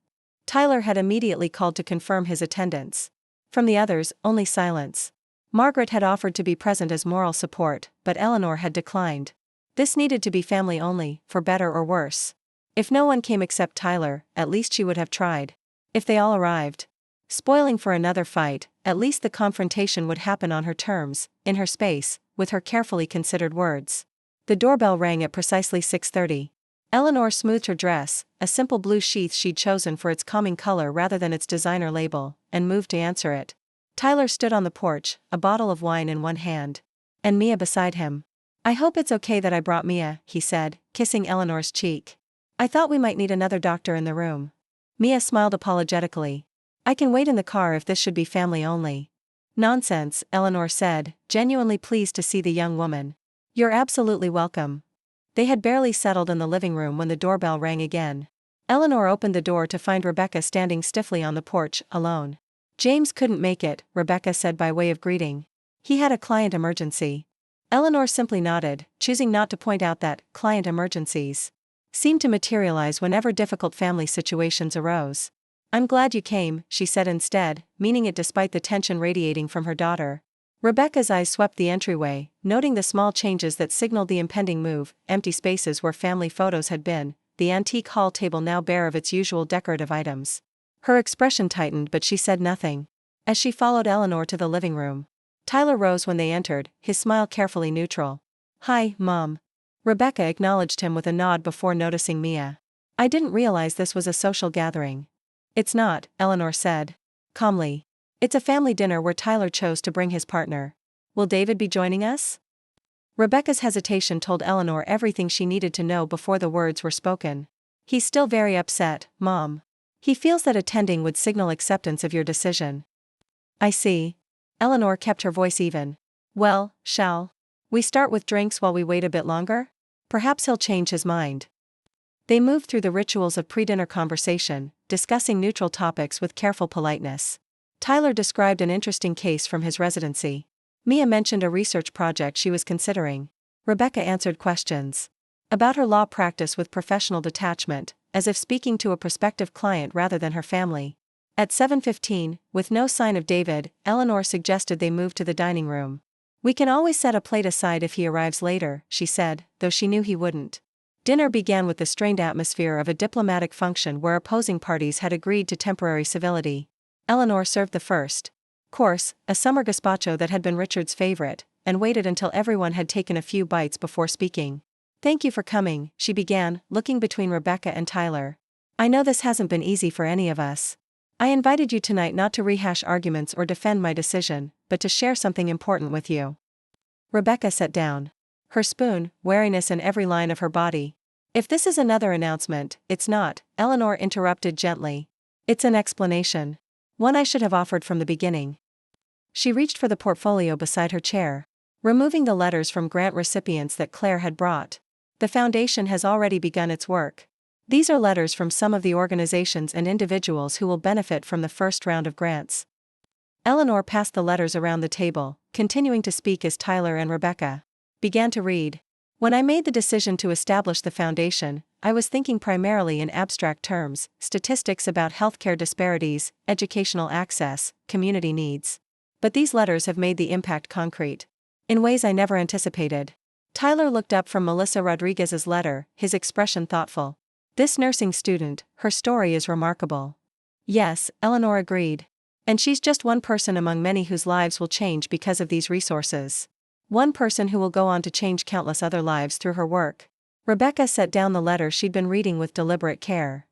Tyler had immediately called to confirm his attendance. From the others, only silence. Margaret had offered to be present as moral support, but Eleanor had declined. This needed to be family only, for better or worse. If no one came except Tyler, at least she would have tried. If they all arrived, spoiling for another fight, at least the confrontation would happen on her terms, in her space, with her carefully considered words. The doorbell rang at precisely 6:30. Eleanor smoothed her dress, a simple blue sheath she'd chosen for its calming color rather than its designer label, and moved to answer it. Tyler stood on the porch, a bottle of wine in one hand, and Mia beside him. "I hope it's okay that I brought Mia," he said, kissing Eleanor's cheek. "I thought we might need another doctor in the room." Mia smiled apologetically. "I can wait in the car if this should be family only." "Nonsense," Eleanor said, genuinely pleased to see the young woman. "You're absolutely welcome." They had barely settled in the living room when the doorbell rang again. Eleanor opened the door to find Rebecca standing stiffly on the porch, alone. "James couldn't make it," Rebecca said by way of greeting. "He had a client emergency." Eleanor simply nodded, choosing not to point out that client emergencies seemed to materialize whenever difficult family situations arose. "I'm glad you came," she said instead, meaning it despite the tension radiating from her daughter. Rebecca's eyes swept the entryway, noting the small changes that signaled the impending move, empty spaces where family photos had been, the antique hall table now bare of its usual decorative items. Her expression tightened but she said nothing. As she followed Eleanor to the living room, Tyler rose when they entered, his smile carefully neutral. "Hi, Mom." Rebecca acknowledged him with a nod before noticing Mia. "I didn't realize this was a social gathering." "It's not," Eleanor said calmly. "It's a family dinner where Tyler chose to bring his partner. Will David be joining us?" Rebecca's hesitation told Eleanor everything she needed to know before the words were spoken. "He's still very upset, Mom. He feels that attending would signal acceptance of your decision." "I see." Eleanor kept her voice even. "Well, shall we start with drinks while we wait a bit longer? Perhaps he'll change his mind." They moved through the rituals of pre-dinner conversation, discussing neutral topics with careful politeness. Tyler described an interesting case from his residency. Mia mentioned a research project she was considering. Rebecca answered questions about her law practice with professional detachment, as if speaking to a prospective client rather than her family. At 7:15, with no sign of David, Eleanor suggested they move to the dining room. "We can always set a plate aside if he arrives later," she said, though she knew he wouldn't. Dinner began with the strained atmosphere of a diplomatic function where opposing parties had agreed to temporary civility. Eleanor served the first course, a summer gazpacho that had been Richard's favorite, and waited until everyone had taken a few bites before speaking. "Thank you for coming," she began, looking between Rebecca and Tyler. "I know this hasn't been easy for any of us. I invited you tonight not to rehash arguments or defend my decision, but to share something important with you." Rebecca sat down, her spoon, wariness in every line of her body. "If this is another announcement, it's not," Eleanor interrupted gently. "It's an explanation. One I should have offered from the beginning." She reached for the portfolio beside her chair. removing the letters from grant recipients that Claire had brought. The foundation has already begun its work. These are letters from some of the organizations and individuals who will benefit from the first round of grants. Eleanor passed the letters around the table, continuing to speak as Tyler and Rebecca began to read. When I made the decision to establish the foundation, I was thinking primarily in abstract terms, statistics about healthcare disparities, educational access, community needs. But these letters have made the impact concrete. In ways I never anticipated. Tyler looked up from Melissa Rodriguez's letter, his expression thoughtful. This nursing student, her story is remarkable. Yes, Eleanor agreed. And she's just one person among many whose lives will change because of these resources. One person who will go on to change countless other lives through her work. Rebecca set down the letter she'd been reading with deliberate care.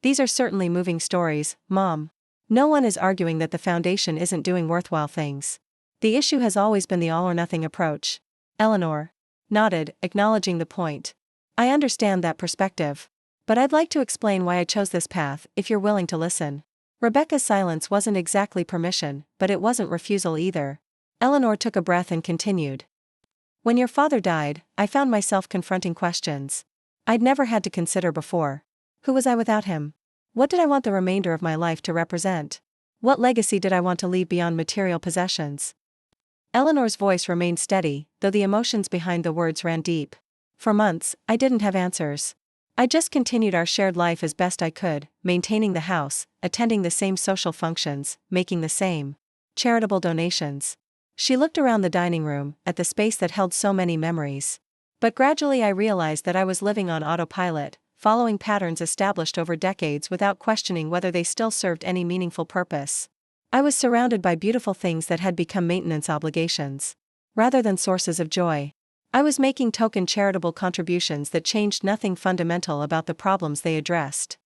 These are certainly moving stories, Mom. No one is arguing that the foundation isn't doing worthwhile things. The issue has always been the all-or-nothing approach. Eleanor nodded, acknowledging the point. I understand that perspective. But I'd like to explain why I chose this path, if you're willing to listen. Rebecca's silence wasn't exactly permission, but it wasn't refusal either. Eleanor took a breath and continued. When your father died, I found myself confronting questions I'd never had to consider before. Who was I without him? What did I want the remainder of my life to represent? What legacy did I want to leave beyond material possessions? Eleanor's voice remained steady, though the emotions behind the words ran deep. For months, I didn't have answers. I just continued our shared life as best I could, maintaining the house, attending the same social functions, making the same charitable donations. She looked around the dining room, at the space that held so many memories. But gradually I realized that I was living on autopilot, following patterns established over decades without questioning whether they still served any meaningful purpose. I was surrounded by beautiful things that had become maintenance obligations, rather than sources of joy. I was making token charitable contributions that changed nothing fundamental about the problems they addressed.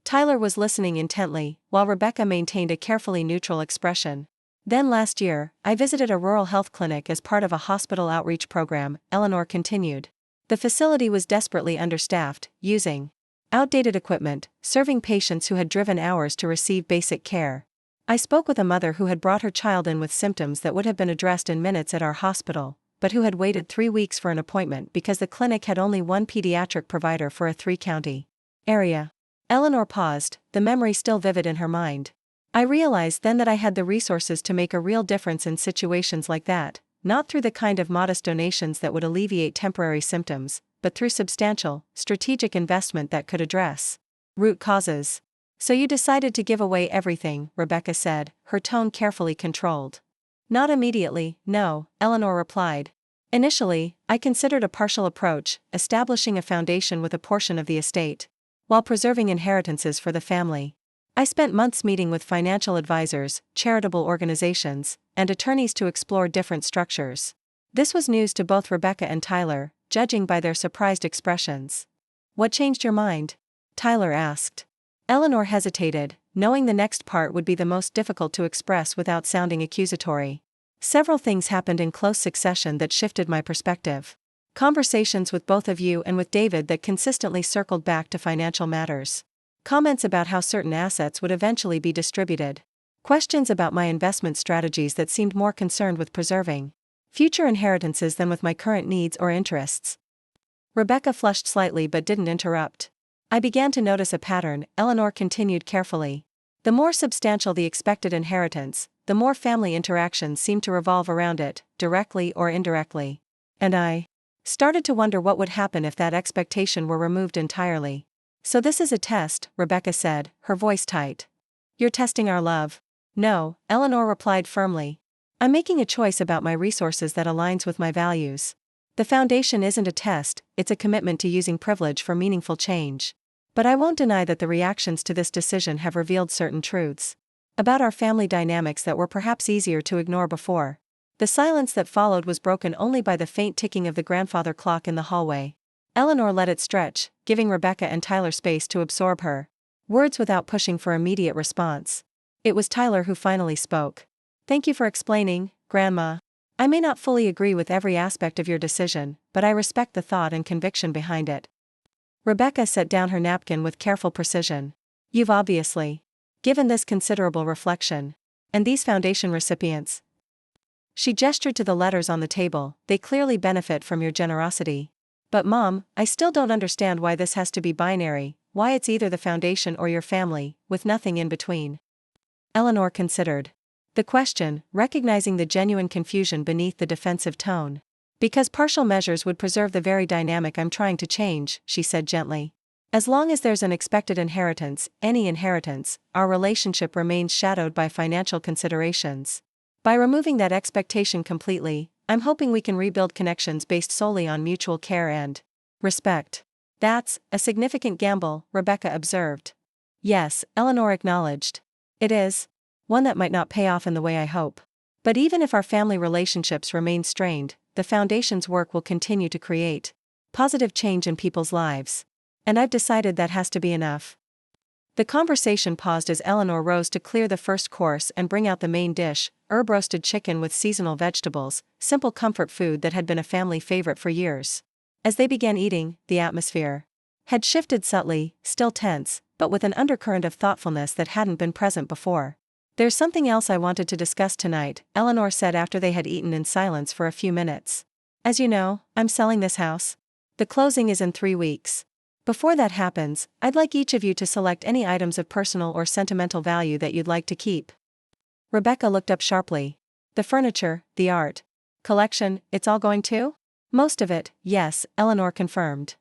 Tyler was listening intently, while Rebecca maintained a carefully neutral expression. Then last year, I visited a rural health clinic as part of a hospital outreach program, Eleanor continued. The facility was desperately understaffed, using outdated equipment, serving patients who had driven hours to receive basic care. I spoke with a mother who had brought her child in with symptoms that would have been addressed in minutes at our hospital, but who had waited 3 weeks for an appointment because the clinic had only one pediatric provider for a 3-county area. Eleanor paused, the memory still vivid in her mind. I realized then that I had the resources to make a real difference in situations like that, not through the kind of modest donations that would alleviate temporary symptoms, but through substantial, strategic investment that could address root causes. So you decided to give away everything, Rebecca said, her tone carefully controlled. Not immediately, no, Eleanor replied. Initially, I considered a partial approach, establishing a foundation with a portion of the estate, while preserving inheritances for the family. I spent months meeting with financial advisors, charitable organizations, and attorneys to explore different structures. This was news to both Rebecca and Tyler, judging by their surprised expressions. What changed your mind? Tyler asked. Eleanor hesitated, knowing the next part would be the most difficult to express without sounding accusatory. Several things happened in close succession that shifted my perspective. Conversations with both of you and with David that consistently circled back to financial matters. Comments about how certain assets would eventually be distributed. Questions about my investment strategies that seemed more concerned with preserving future inheritances than with my current needs or interests. Rebecca flushed slightly but didn't interrupt. I began to notice a pattern, Eleanor continued carefully. The more substantial the expected inheritance, the more family interactions seemed to revolve around it, directly or indirectly. And I started to wonder what would happen if that expectation were removed entirely. So this is a test, Rebecca said, her voice tight. You're testing our love. No, Eleanor replied firmly. I'm making a choice about my resources that aligns with my values. The foundation isn't a test, it's a commitment to using privilege for meaningful change. But I won't deny that the reactions to this decision have revealed certain truths about our family dynamics that were perhaps easier to ignore before. The silence that followed was broken only by the faint ticking of the grandfather clock in the hallway. Eleanor let it stretch, giving Rebecca and Tyler space to absorb her words without pushing for immediate response. It was Tyler who finally spoke. Thank you for explaining, Grandma. I may not fully agree with every aspect of your decision, but I respect the thought and conviction behind it. Rebecca set down her napkin with careful precision. You've obviously given this considerable reflection. And these foundation recipients? She gestured to the letters on the table. They clearly benefit from your generosity. But Mom, I still don't understand why this has to be binary, why it's either the foundation or your family, with nothing in between. Eleanor considered the question, recognizing the genuine confusion beneath the defensive tone. Because partial measures would preserve the very dynamic I'm trying to change, she said gently. As long as there's an expected inheritance, any inheritance, our relationship remains shadowed by financial considerations. By removing that expectation completely, I'm hoping we can rebuild connections based solely on mutual care and respect. That's a significant gamble, Rebecca observed. Yes, Eleanor acknowledged. It is. One that might not pay off in the way I hope. But even if our family relationships remain strained, the Foundation's work will continue to create positive change in people's lives. And I've decided that has to be enough. The conversation paused as Eleanor rose to clear the first course and bring out the main dish, herb-roasted chicken with seasonal vegetables, simple comfort food that had been a family favorite for years. As they began eating, the atmosphere had shifted subtly, still tense, but with an undercurrent of thoughtfulness that hadn't been present before. There's something else I wanted to discuss tonight, Eleanor said after they had eaten in silence for a few minutes. As you know, I'm selling this house. The closing is in 3 weeks. Before that happens, I'd like each of you to select any items of personal or sentimental value that you'd like to keep. Rebecca looked up sharply. The furniture, the art collection, it's all going to? Most of it, yes, Eleanor confirmed.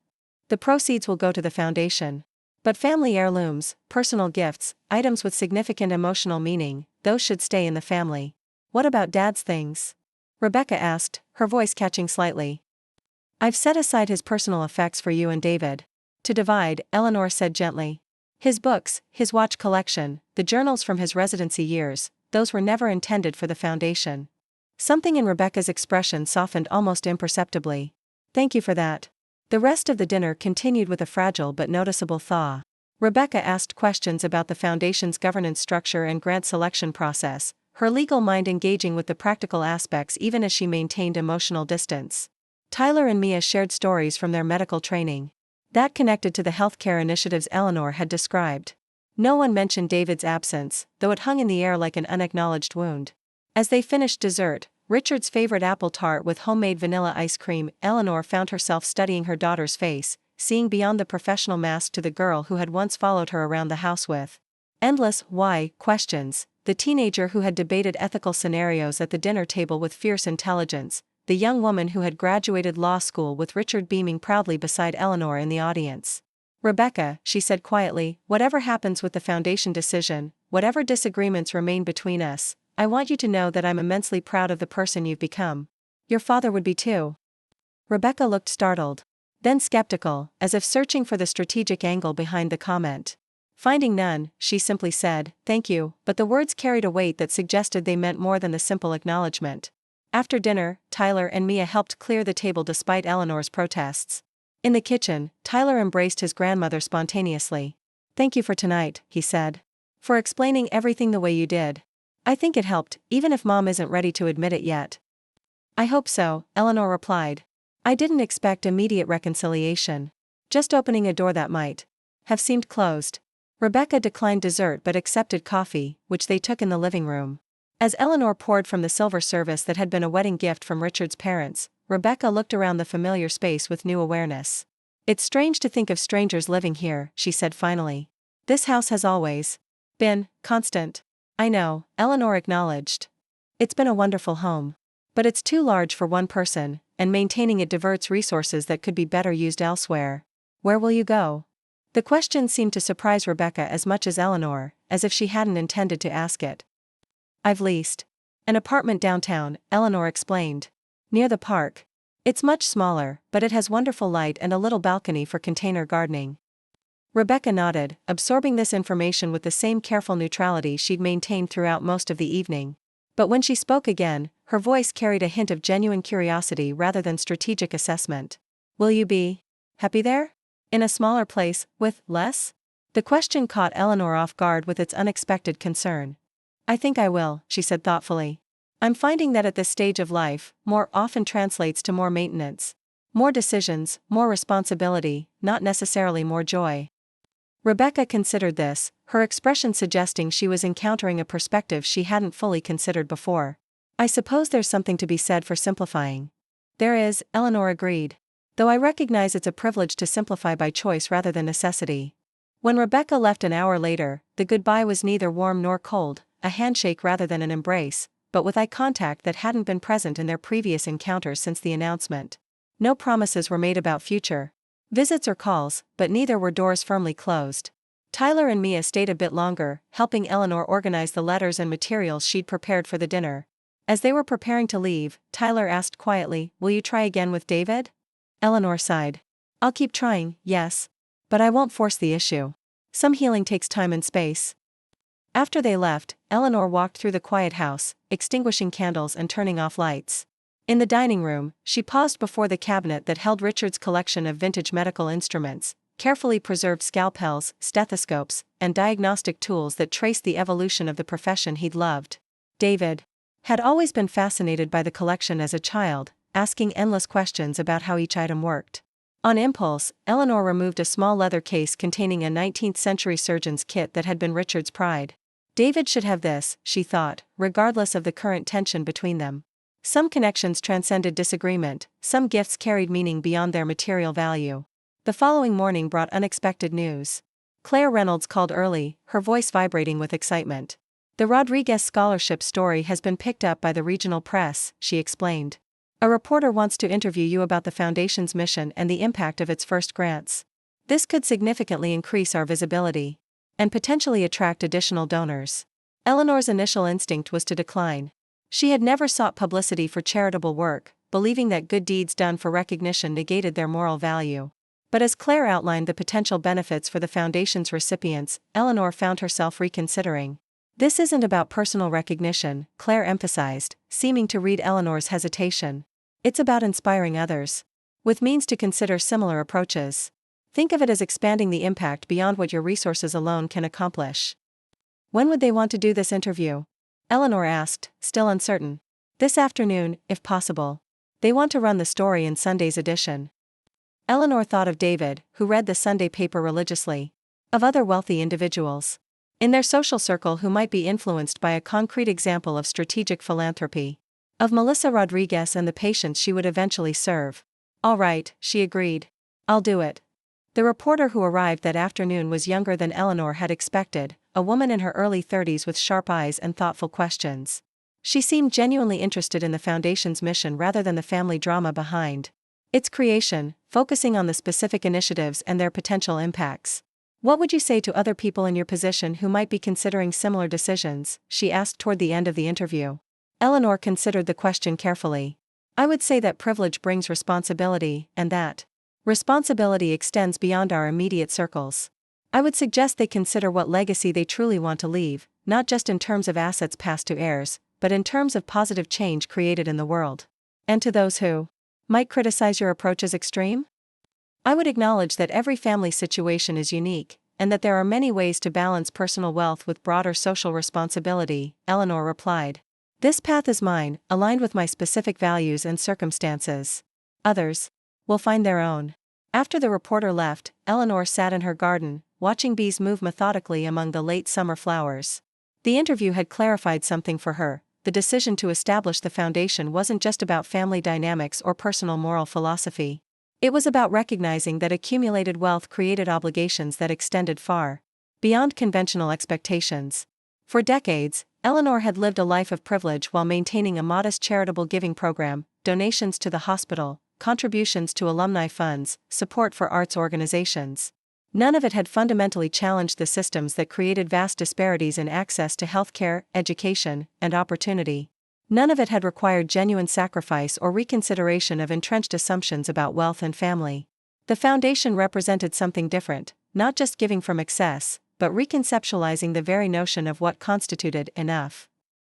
The proceeds will go to the foundation. But family heirlooms, personal gifts, items with significant emotional meaning, those should stay in the family. What about Dad's things? Rebecca asked, her voice catching slightly. I've set aside his personal effects for you and David. To divide, Eleanor said gently. His books, his watch collection, the journals from his residency years, those were never intended for the foundation. Something in Rebecca's expression softened almost imperceptibly. Thank you for that. The rest of the dinner continued with a fragile but noticeable thaw. Rebecca asked questions about the foundation's governance structure and grant selection process, her legal mind engaging with the practical aspects even as she maintained emotional distance. Tyler and Mia shared stories from their medical training. That connected to the healthcare initiatives Eleanor had described. No one mentioned David's absence, though it hung in the air like an unacknowledged wound. As they finished dessert, Richard's favorite apple tart with homemade vanilla ice cream, Eleanor found herself studying her daughter's face, seeing beyond the professional mask to the girl who had once followed her around the house with endless why questions, the teenager who had debated ethical scenarios at the dinner table with fierce intelligence, the young woman who had graduated law school with Richard beaming proudly beside Eleanor in the audience. Rebecca, she said quietly, whatever happens with the foundation decision, whatever disagreements remain between us, I want you to know that I'm immensely proud of the person you've become. Your father would be too. Rebecca looked startled. Then skeptical, as if searching for the strategic angle behind the comment. Finding none, she simply said, thank you, but the words carried a weight that suggested they meant more than the simple acknowledgement. After dinner, Tyler and Mia helped clear the table despite Eleanor's protests. In the kitchen, Tyler embraced his grandmother spontaneously. Thank you for tonight, he said. For explaining everything the way you did. I think it helped, even if Mom isn't ready to admit it yet. I hope so, Eleanor replied. I didn't expect immediate reconciliation. Just opening a door that might have seemed closed. Rebecca declined dessert but accepted coffee, which they took in the living room. As Eleanor poured from the silver service that had been a wedding gift from Richard's parents, Rebecca looked around the familiar space with new awareness. It's strange to think of strangers living here, she said finally. This house has always been constant. I know, Eleanor acknowledged. It's been a wonderful home. But it's too large for one person, and maintaining it diverts resources that could be better used elsewhere. Where will you go? The question seemed to surprise Rebecca as much as Eleanor, as if she hadn't intended to ask it. I've leased an apartment downtown, Eleanor explained. Near the park. It's much smaller, but it has wonderful light and a little balcony for container gardening. Rebecca nodded, absorbing this information with the same careful neutrality she'd maintained throughout most of the evening. But when she spoke again, her voice carried a hint of genuine curiosity rather than strategic assessment. Will you be happy there? In a smaller place, with less? The question caught Eleanor off guard with its unexpected concern. I think I will, she said thoughtfully. I'm finding that at this stage of life, more often translates to more maintenance. More decisions, more responsibility, not necessarily more joy. Rebecca considered this, her expression suggesting she was encountering a perspective she hadn't fully considered before. I suppose there's something to be said for simplifying. There is, Eleanor agreed. Though I recognize it's a privilege to simplify by choice rather than necessity. When Rebecca left an hour later, the goodbye was neither warm nor cold, a handshake rather than an embrace, but with eye contact that hadn't been present in their previous encounters since the announcement. No promises were made about future visits or calls, but neither were doors firmly closed. Tyler and Mia stayed a bit longer, helping Eleanor organize the letters and materials she'd prepared for the dinner. As they were preparing to leave, Tyler asked quietly, "Will you try again with David?" Eleanor sighed. "I'll keep trying, yes. But I won't force the issue. Some healing takes time and space." After they left, Eleanor walked through the quiet house, extinguishing candles and turning off lights. In the dining room, she paused before the cabinet that held Richard's collection of vintage medical instruments, carefully preserved scalpels, stethoscopes, and diagnostic tools that traced the evolution of the profession he'd loved. David had always been fascinated by the collection as a child, asking endless questions about how each item worked. On impulse, Eleanor removed a small leather case containing a 19th-century surgeon's kit that had been Richard's pride. David should have this, she thought, regardless of the current tension between them. Some connections transcended disagreement, some gifts carried meaning beyond their material value. The following morning brought unexpected news. Claire Reynolds called early, her voice vibrating with excitement. "The Rodriguez Scholarship story has been picked up by the regional press," she explained. "A reporter wants to interview you about the Foundation's mission and the impact of its first grants. This could significantly increase our visibility and potentially attract additional donors." Eleanor's initial instinct was to decline. She had never sought publicity for charitable work, believing that good deeds done for recognition negated their moral value. But as Claire outlined the potential benefits for the Foundation's recipients, Eleanor found herself reconsidering. "This isn't about personal recognition," Claire emphasized, seeming to read Eleanor's hesitation. "It's about inspiring others with means to consider similar approaches. Think of it as expanding the impact beyond what your resources alone can accomplish." "When would they want to do this interview?" Eleanor asked, still uncertain. "This afternoon, if possible. They want to run the story in Sunday's edition." Eleanor thought of David, who read the Sunday paper religiously. Of other wealthy individuals in their social circle who might be influenced by a concrete example of strategic philanthropy. Of Melissa Rodriguez and the patients she would eventually serve. "All right," she agreed. "I'll do it." The reporter who arrived that afternoon was younger than Eleanor had expected, a woman in her early 30s with sharp eyes and thoughtful questions. She seemed genuinely interested in the Foundation's mission rather than the family drama behind its creation, focusing on the specific initiatives and their potential impacts. "What would you say to other people in your position who might be considering similar decisions?" she asked toward the end of the interview. Eleanor considered the question carefully. "I would say that privilege brings responsibility, and that responsibility extends beyond our immediate circles. I would suggest they consider what legacy they truly want to leave, not just in terms of assets passed to heirs, but in terms of positive change created in the world." "And to those who might criticize your approach as extreme?" "I would acknowledge that every family situation is unique, and that there are many ways to balance personal wealth with broader social responsibility," Eleanor replied. "This path is mine, aligned with my specific values and circumstances. Others will find their own." After the reporter left, Eleanor sat in her garden, watching bees move methodically among the late summer flowers. The interview had clarified something for her. The decision to establish the Foundation wasn't just about family dynamics or personal moral philosophy. It was about recognizing that accumulated wealth created obligations that extended far beyond conventional expectations. For decades, Eleanor had lived a life of privilege while maintaining a modest charitable giving program, donations to the hospital, contributions to alumni funds, support for arts organizations. None of it had fundamentally challenged the systems that created vast disparities in access to healthcare, education, and opportunity. None of it had required genuine sacrifice or reconsideration of entrenched assumptions about wealth and family. The Foundation represented something different, not just giving from excess, but reconceptualizing the very notion of what constituted enough.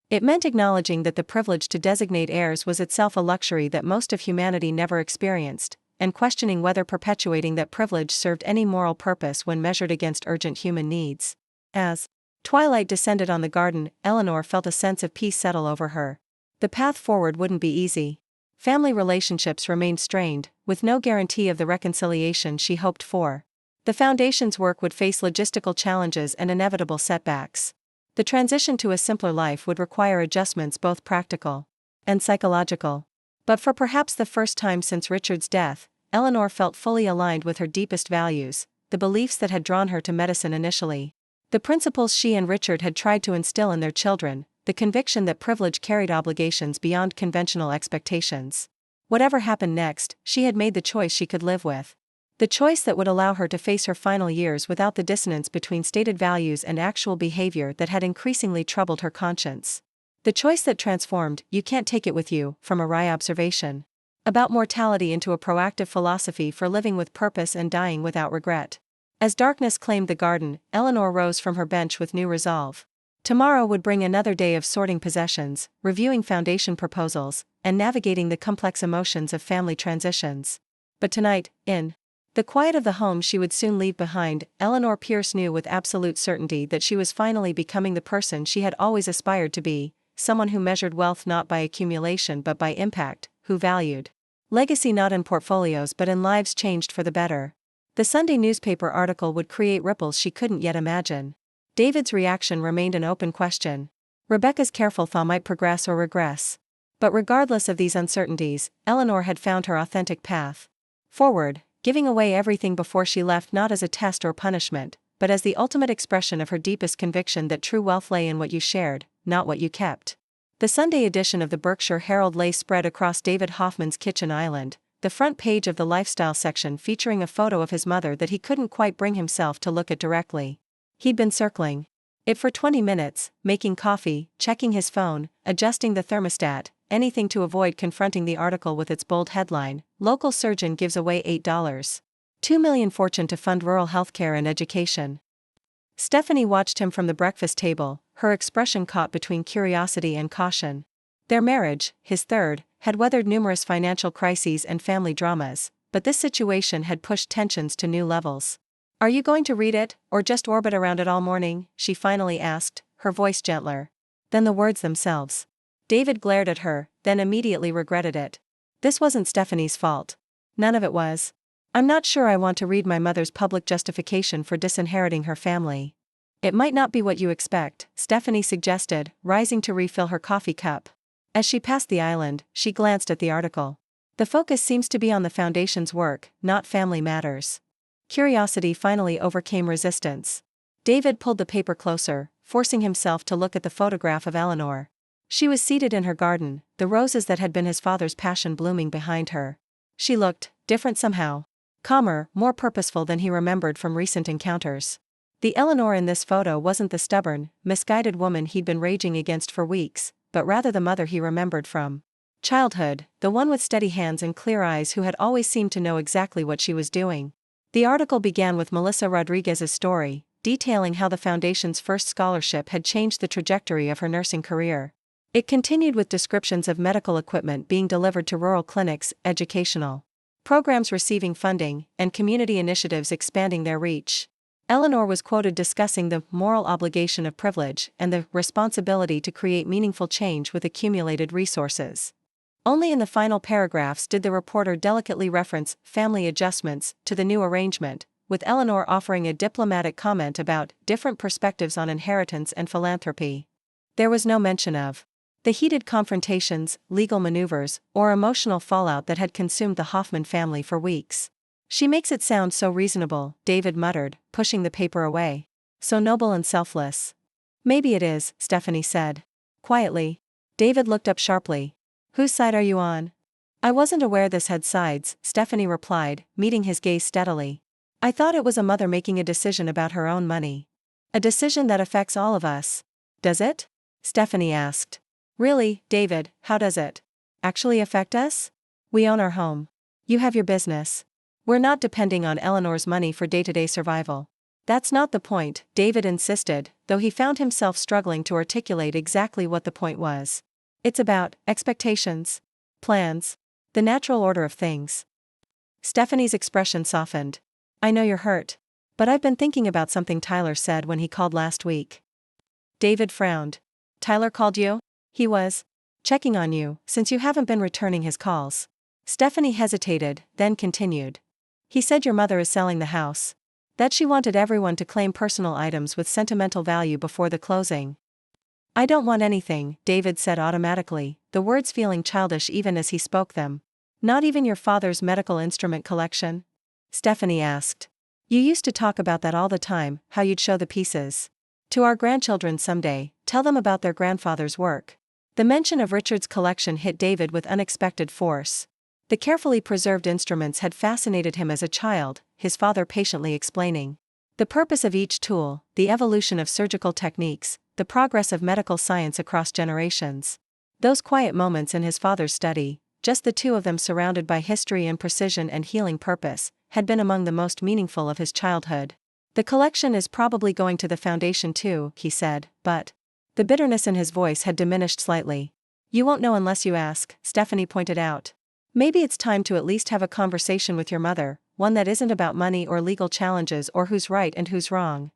It meant acknowledging that the privilege to designate heirs was itself a luxury that most of humanity never experienced, and questioning whether perpetuating that privilege served any moral purpose when measured against urgent human needs. As twilight descended on the garden, Eleanor felt a sense of peace settle over her. The path forward wouldn't be easy. Family relationships remained strained, with no guarantee of the reconciliation she hoped for. The Foundation's work would face logistical challenges and inevitable setbacks. The transition to a simpler life would require adjustments both practical and psychological. But for perhaps the first time since Richard's death, Eleanor felt fully aligned with her deepest values, the beliefs that had drawn her to medicine initially. The principles she and Richard had tried to instill in their children, the conviction that privilege carried obligations beyond conventional expectations. Whatever happened next, she had made the choice she could live with. The choice that would allow her to face her final years without the dissonance between stated values and actual behavior that had increasingly troubled her conscience. The choice that transformed "you can't take it with you" from a wry observation about mortality into a proactive philosophy for living with purpose and dying without regret. As darkness claimed the garden, Eleanor rose from her bench with new resolve. Tomorrow would bring another day of sorting possessions, reviewing foundation proposals, and navigating the complex emotions of family transitions. But tonight, in the quiet of the home she would soon leave behind, Eleanor Pierce knew with absolute certainty that she was finally becoming the person she had always aspired to be, someone who measured wealth not by accumulation but by impact, who valued legacy not in portfolios but in lives changed for the better. The Sunday newspaper article would create ripples she couldn't yet imagine. David's reaction remained an open question. Rebecca's careful thaw might progress or regress. But regardless of these uncertainties, Eleanor had found her authentic path forward, giving away everything before she left not as a test or punishment, but as the ultimate expression of her deepest conviction that true wealth lay in what you shared, not what you kept. The Sunday edition of the Berkshire Herald lay spread across David Hoffman's kitchen island, the front page of the lifestyle section featuring a photo of his mother that he couldn't quite bring himself to look at directly. He'd been circling it for 20 minutes, making coffee, checking his phone, adjusting the thermostat, anything to avoid confronting the article with its bold headline, "Local Surgeon Gives Away $8.2 million Fortune to Fund Rural Healthcare and Education." Stephanie watched him from the breakfast table, her expression caught between curiosity and caution. Their marriage, his third, had weathered numerous financial crises and family dramas, but this situation had pushed tensions to new levels. "Are you going to read it, or just orbit around it all morning?" she finally asked, her voice gentler than the words themselves. David glared at her, then immediately regretted it. This wasn't Stephanie's fault. None of it was. "I'm not sure I want to read my mother's public justification for disinheriting her family." "It might not be what you expect," Stephanie suggested, rising to refill her coffee cup. As she passed the island, she glanced at the article. "The focus seems to be on the Foundation's work, not family matters." Curiosity finally overcame resistance. David pulled the paper closer, forcing himself to look at the photograph of Eleanor. She was seated in her garden, the roses that had been his father's passion blooming behind her. She looked different somehow. Calmer, more purposeful than he remembered from recent encounters. The Eleanor in this photo wasn't the stubborn, misguided woman he'd been raging against for weeks, but rather the mother he remembered from childhood, the one with steady hands and clear eyes who had always seemed to know exactly what she was doing. The article began with Melissa Rodriguez's story, detailing how the Foundation's first scholarship had changed the trajectory of her nursing career. It continued with descriptions of medical equipment being delivered to rural clinics, educational programs receiving funding, and community initiatives expanding their reach. Eleanor was quoted discussing the moral obligation of privilege and the responsibility to create meaningful change with accumulated resources. Only in the final paragraphs did the reporter delicately reference family adjustments to the new arrangement, with Eleanor offering a diplomatic comment about different perspectives on inheritance and philanthropy. There was no mention of the heated confrontations, legal maneuvers, or emotional fallout that had consumed the Hoffman family for weeks. "She makes it sound so reasonable," David muttered, pushing the paper away. "So noble and selfless." "Maybe it is," Stephanie said quietly. David looked up sharply. "Whose side are you on?" "I wasn't aware this had sides," Stephanie replied, meeting his gaze steadily. "I thought it was a mother making a decision about her own money. A decision that affects all of us." "Does it?" Stephanie asked. "Really, David, how does it actually affect us? We own our home. You have your business. We're not depending on Eleanor's money for day-to-day survival." "That's not the point," David insisted, though he found himself struggling to articulate exactly what the point was. "It's about expectations, plans, the natural order of things." Stephanie's expression softened. "I know you're hurt. But I've been thinking about something Tyler said when he called last week." David frowned. "Tyler called you?" "He was checking on you, since you haven't been returning his calls." Stephanie hesitated, then continued. "He said your mother is selling the house. That she wanted everyone to claim personal items with sentimental value before the closing." I don't want anything, David said automatically, the words feeling childish even as he spoke them. Not even your father's medical instrument collection? Stephanie asked. You used to talk about that all the time, how you'd show the pieces to our grandchildren someday, tell them about their grandfather's work. The mention of Richard's collection hit David with unexpected force. The carefully preserved instruments had fascinated him as a child, his father patiently explaining. The purpose of each tool, the evolution of surgical techniques, the progress of medical science across generations. Those quiet moments in his father's study, just the two of them surrounded by history and precision and healing purpose, had been among the most meaningful of his childhood. The collection is probably going to the foundation too, he said, but the bitterness in his voice had diminished slightly. You won't know unless you ask, Stephanie pointed out. Maybe it's time to at least have a conversation with your mother, one that isn't about money or legal challenges or who's right and who's wrong.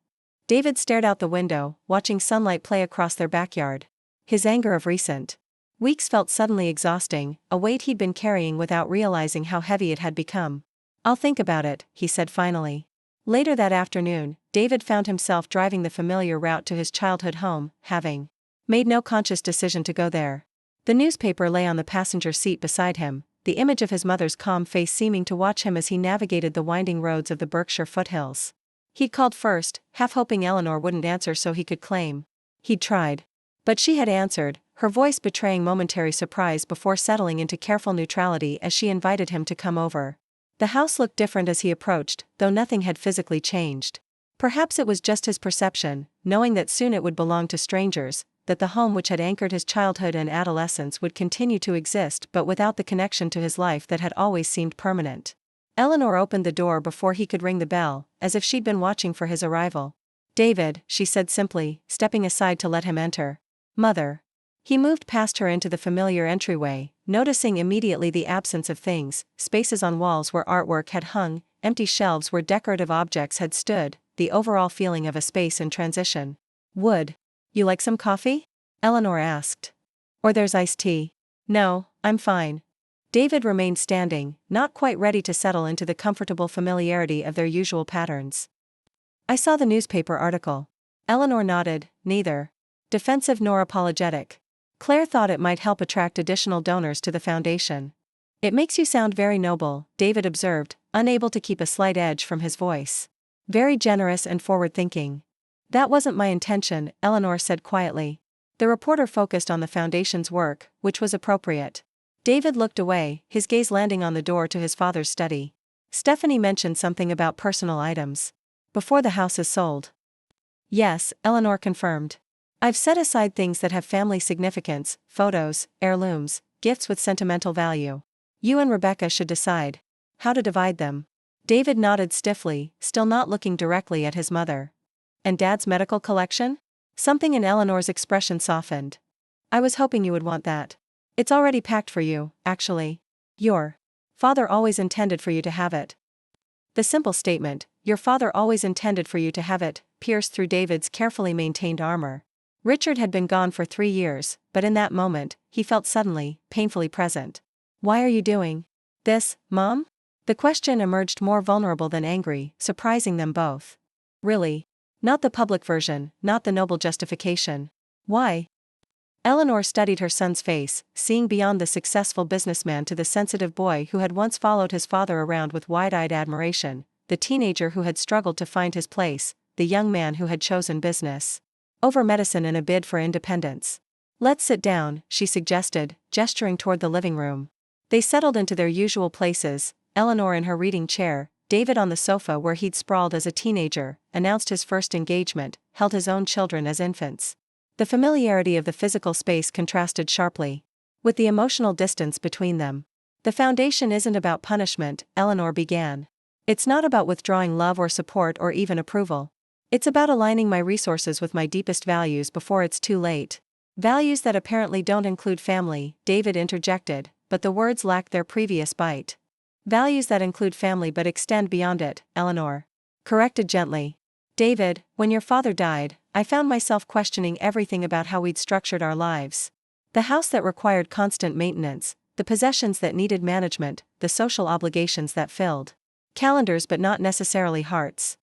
David stared out the window, watching sunlight play across their backyard. His anger of recent weeks felt suddenly exhausting, a weight he'd been carrying without realizing how heavy it had become. I'll think about it, he said finally. Later that afternoon, David found himself driving the familiar route to his childhood home, having made no conscious decision to go there. The newspaper lay on the passenger seat beside him, the image of his mother's calm face seeming to watch him as he navigated the winding roads of the Berkshire foothills. He'd called first, half hoping Eleanor wouldn't answer so he could claim he'd tried. But she had answered, her voice betraying momentary surprise before settling into careful neutrality as she invited him to come over. The house looked different as he approached, though nothing had physically changed. Perhaps it was just his perception, knowing that soon it would belong to strangers, that the home which had anchored his childhood and adolescence would continue to exist but without the connection to his life that had always seemed permanent. Eleanor opened the door before he could ring the bell, as if she'd been watching for his arrival. David, she said simply, stepping aside to let him enter. Mother. He moved past her into the familiar entryway, noticing immediately the absence of things, spaces on walls where artwork had hung, empty shelves where decorative objects had stood, the overall feeling of a space in transition. Would you like some coffee? Eleanor asked. Or there's iced tea. No, I'm fine. David remained standing, not quite ready to settle into the comfortable familiarity of their usual patterns. I saw the newspaper article. Eleanor nodded, neither defensive nor apologetic. Claire thought it might help attract additional donors to the foundation. It makes you sound very noble, David observed, unable to keep a slight edge from his voice. Very generous and forward-thinking. That wasn't my intention, Eleanor said quietly. The reporter focused on the foundation's work, which was appropriate. David looked away, his gaze landing on the door to his father's study. Stephanie mentioned something about personal items. Before the house is sold. Yes, Eleanor confirmed. I've set aside things that have family significance, photos, heirlooms, gifts with sentimental value. You and Rebecca should decide how to divide them. David nodded stiffly, still not looking directly at his mother. And Dad's medical collection? Something in Eleanor's expression softened. I was hoping you would want that. It's already packed for you, actually. Your father always intended for you to have it. The simple statement, your father always intended for you to have it, pierced through David's carefully maintained armor. Richard had been gone for 3 years, but in that moment, he felt suddenly, painfully present. Why are you doing this, Mom? The question emerged more vulnerable than angry, surprising them both. Really? Not the public version, not the noble justification. Why? Eleanor studied her son's face, seeing beyond the successful businessman to the sensitive boy who had once followed his father around with wide-eyed admiration, the teenager who had struggled to find his place, the young man who had chosen business over medicine in a bid for independence. Let's sit down, she suggested, gesturing toward the living room. They settled into their usual places, Eleanor in her reading chair, David on the sofa where he'd sprawled as a teenager, announced his first engagement, held his own children as infants. The familiarity of the physical space contrasted sharply with the emotional distance between them. The foundation isn't about punishment, Eleanor began. It's not about withdrawing love or support or even approval. It's about aligning my resources with my deepest values before it's too late. Values that apparently don't include family, David interjected, but the words lacked their previous bite. Values that include family but extend beyond it, Eleanor corrected gently. David, when your father died, I found myself questioning everything about how we'd structured our lives. The house that required constant maintenance, the possessions that needed management, the social obligations that filled calendars but not necessarily hearts.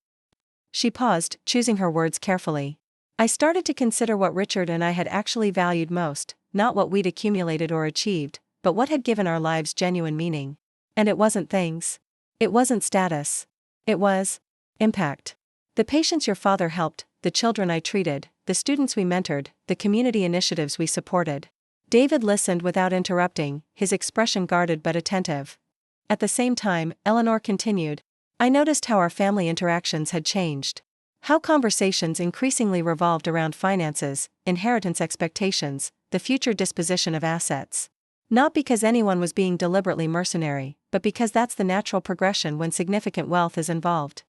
She paused, choosing her words carefully. I started to consider what Richard and I had actually valued most, not what we'd accumulated or achieved, but what had given our lives genuine meaning. And it wasn't things. It wasn't status. It was impact. The patients your father helped, the children I treated, the students we mentored, the community initiatives we supported. David listened without interrupting, his expression guarded but attentive. At the same time, Eleanor continued. I noticed how our family interactions had changed. How conversations increasingly revolved around finances, inheritance expectations, the future disposition of assets. Not because anyone was being deliberately mercenary, but because that's the natural progression when significant wealth is involved.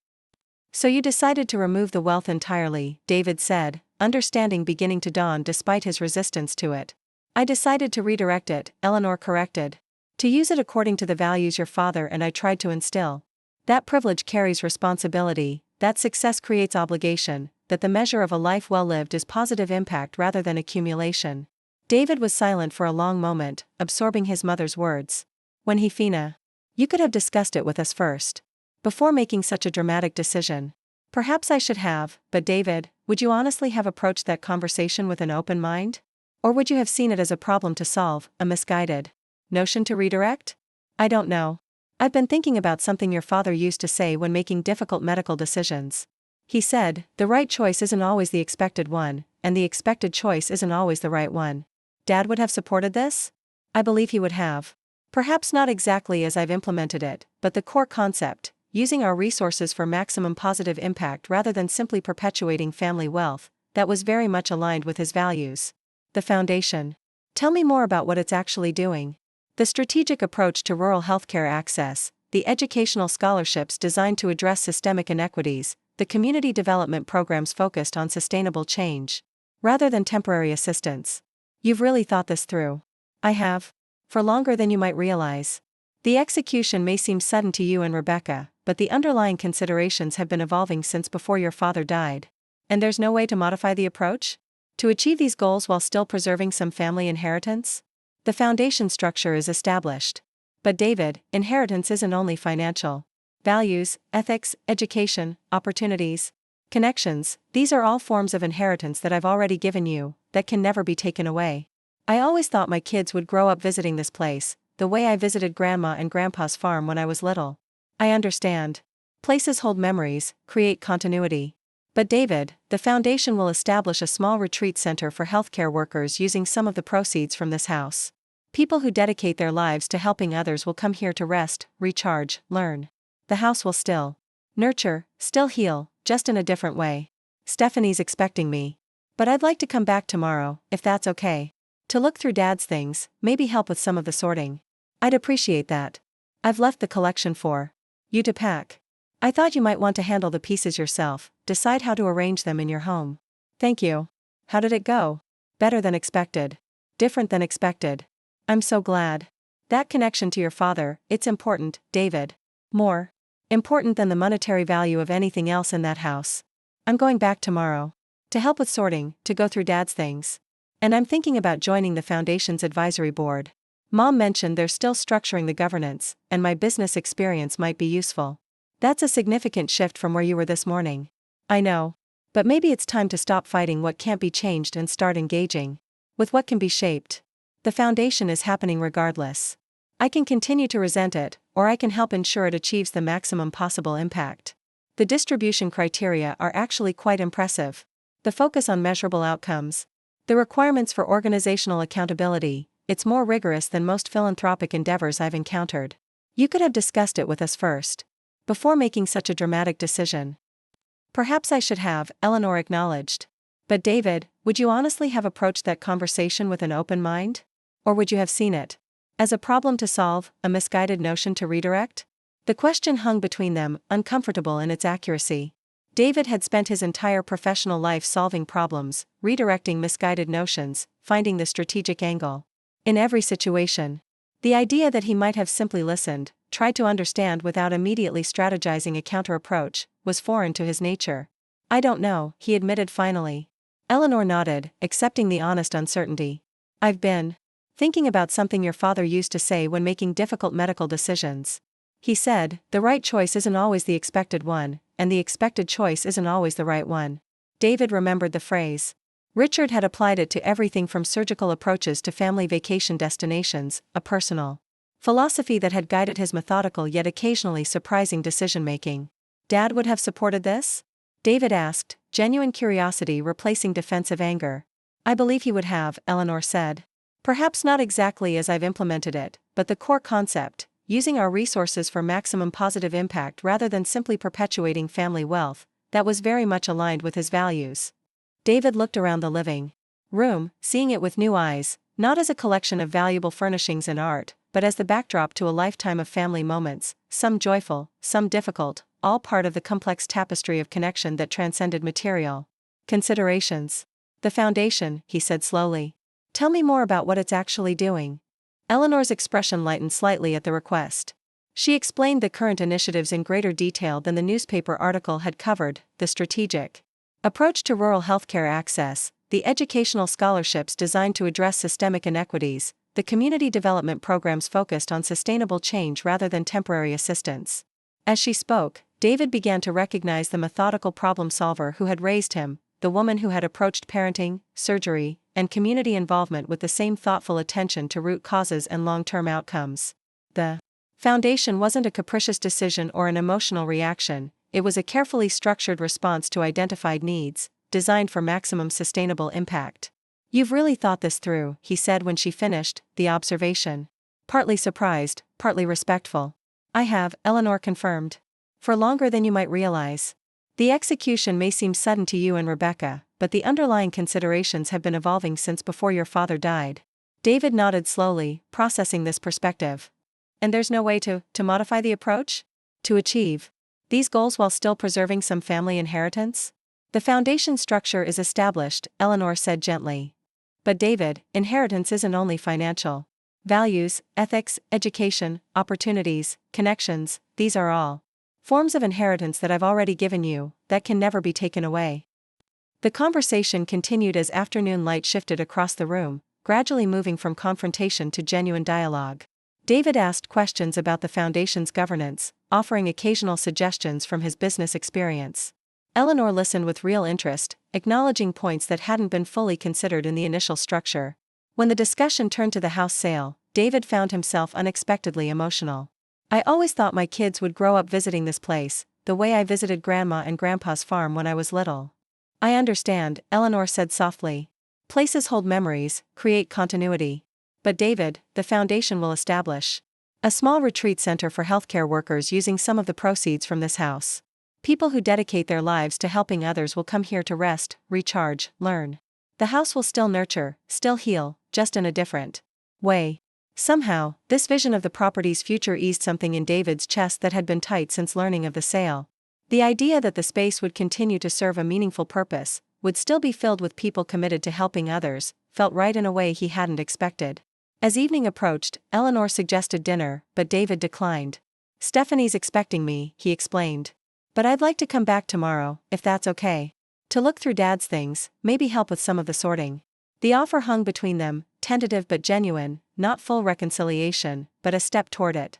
So you decided to remove the wealth entirely, David said, understanding beginning to dawn despite his resistance to it. I decided to redirect it, Eleanor corrected. To use it according to the values your father and I tried to instill. That privilege carries responsibility, that success creates obligation, that the measure of a life well lived is positive impact rather than accumulation. David was silent for a long moment, absorbing his mother's words. When he Fina. You could have discussed it with us first. Before making such a dramatic decision. Perhaps I should have, but David, would you honestly have approached that conversation with an open mind? Or would you have seen it as a problem to solve, a misguided notion to redirect? I don't know. I've been thinking about something your father used to say when making difficult medical decisions. He said, the right choice isn't always the expected one, and the expected choice isn't always the right one. Dad would have supported this? I believe he would have. Perhaps not exactly as I've implemented it, but the core concept, using our resources for maximum positive impact rather than simply perpetuating family wealth, that was very much aligned with his values. The foundation. Tell me more about what it's actually doing. The strategic approach to rural healthcare access, the educational scholarships designed to address systemic inequities, the community development programs focused on sustainable change, rather than temporary assistance. You've really thought this through. I have. For longer than you might realize. The execution may seem sudden to you and Rebecca, but the underlying considerations have been evolving since before your father died. And there's no way to modify the approach? To achieve these goals while still preserving some family inheritance? The foundation structure is established. But David, inheritance isn't only financial. Values, ethics, education, opportunities, connections, these are all forms of inheritance that I've already given you, that can never be taken away. I always thought my kids would grow up visiting this place, the way I visited Grandma and Grandpa's farm when I was little. I understand. Places hold memories, create continuity. But David, the foundation will establish a small retreat center for healthcare workers using some of the proceeds from this house. People who dedicate their lives to helping others will come here to rest, recharge, learn. The house will still nurture, still heal, just in a different way. Stephanie's expecting me. But I'd like to come back tomorrow, if that's okay. To look through Dad's things, maybe help with some of the sorting. I'd appreciate that. I've left the collection for you to pack. I thought you might want to handle the pieces yourself, decide how to arrange them in your home. Thank you. How did it go? Better than expected. Different than expected. I'm so glad. That connection to your father, it's important, David. More important than the monetary value of anything else in that house. I'm going back tomorrow. To help with sorting, to go through Dad's things. And I'm thinking about joining the foundation's advisory board. Mom mentioned they're still structuring the governance, and my business experience might be useful. That's a significant shift from where you were this morning. I know. But maybe it's time to stop fighting what can't be changed and start engaging with what can be shaped. The foundation is happening regardless. I can continue to resent it, or I can help ensure it achieves the maximum possible impact. The distribution criteria are actually quite impressive. The focus on measurable outcomes. The requirements for organizational accountability, it's more rigorous than most philanthropic endeavors I've encountered. You could have discussed it with us first. Before making such a dramatic decision. Perhaps I should have, Eleanor acknowledged. But David, would you honestly have approached that conversation with an open mind? Or would you have seen it as a problem to solve, a misguided notion to redirect? The question hung between them, uncomfortable in its accuracy. David had spent his entire professional life solving problems, redirecting misguided notions, finding the strategic angle. In every situation. The idea that he might have simply listened, tried to understand without immediately strategizing a counter-approach, was foreign to his nature. I don't know, he admitted finally. Eleanor nodded, accepting the honest uncertainty. I've been thinking about something your father used to say when making difficult medical decisions. He said, the right choice isn't always the expected one, and the expected choice isn't always the right one. David remembered the phrase. Richard had applied it to everything from surgical approaches to family vacation destinations, a personal philosophy that had guided his methodical yet occasionally surprising decision-making. Dad would have supported this? David asked, genuine curiosity replacing defensive anger. I believe he would have, Eleanor said. Perhaps not exactly as I've implemented it, but the core concept, using our resources for maximum positive impact rather than simply perpetuating family wealth, that was very much aligned with his values. David looked around the living room, seeing it with new eyes, not as a collection of valuable furnishings and art, but as the backdrop to a lifetime of family moments, some joyful, some difficult, all part of the complex tapestry of connection that transcended material considerations. The foundation, he said slowly. Tell me more about what it's actually doing. Eleanor's expression lightened slightly at the request. She explained the current initiatives in greater detail than the newspaper article had covered, the strategic approach to rural healthcare access, the educational scholarships designed to address systemic inequities, the community development programs focused on sustainable change rather than temporary assistance. As she spoke, David began to recognize the methodical problem solver who had raised him, the woman who had approached parenting, surgery, and community involvement with the same thoughtful attention to root causes and long-term outcomes. The foundation wasn't a capricious decision or an emotional reaction, it was a carefully structured response to identified needs, designed for maximum sustainable impact. You've really thought this through, he said when she finished the observation. Partly surprised, partly respectful. I have, Eleanor confirmed. For longer than you might realize. The execution may seem sudden to you and Rebecca, but the underlying considerations have been evolving since before your father died. David nodded slowly, processing this perspective. And there's no way to modify the approach? To achieve these goals while still preserving some family inheritance? The foundation structure is established, Eleanor said gently. But David, inheritance isn't only financial. Values, ethics, education, opportunities, connections, these are all forms of inheritance that I've already given you, that can never be taken away. The conversation continued as afternoon light shifted across the room, gradually moving from confrontation to genuine dialogue. David asked questions about the foundation's governance, offering occasional suggestions from his business experience. Eleanor listened with real interest, acknowledging points that hadn't been fully considered in the initial structure. When the discussion turned to the house sale, David found himself unexpectedly emotional. I always thought my kids would grow up visiting this place, the way I visited Grandma and Grandpa's farm when I was little. I understand, Eleanor said softly. Places hold memories, create continuity. But David, the foundation will establish a small retreat center for healthcare workers using some of the proceeds from this house. People who dedicate their lives to helping others will come here to rest, recharge, learn. The house will still nurture, still heal, just in a different way. Somehow, this vision of the property's future eased something in David's chest that had been tight since learning of the sale. The idea that the space would continue to serve a meaningful purpose, would still be filled with people committed to helping others, felt right in a way he hadn't expected. As evening approached, Eleanor suggested dinner, but David declined. Stephanie's expecting me, he explained. But I'd like to come back tomorrow, if that's okay. To look through Dad's things, maybe help with some of the sorting. The offer hung between them, tentative but genuine, not full reconciliation, but a step toward it.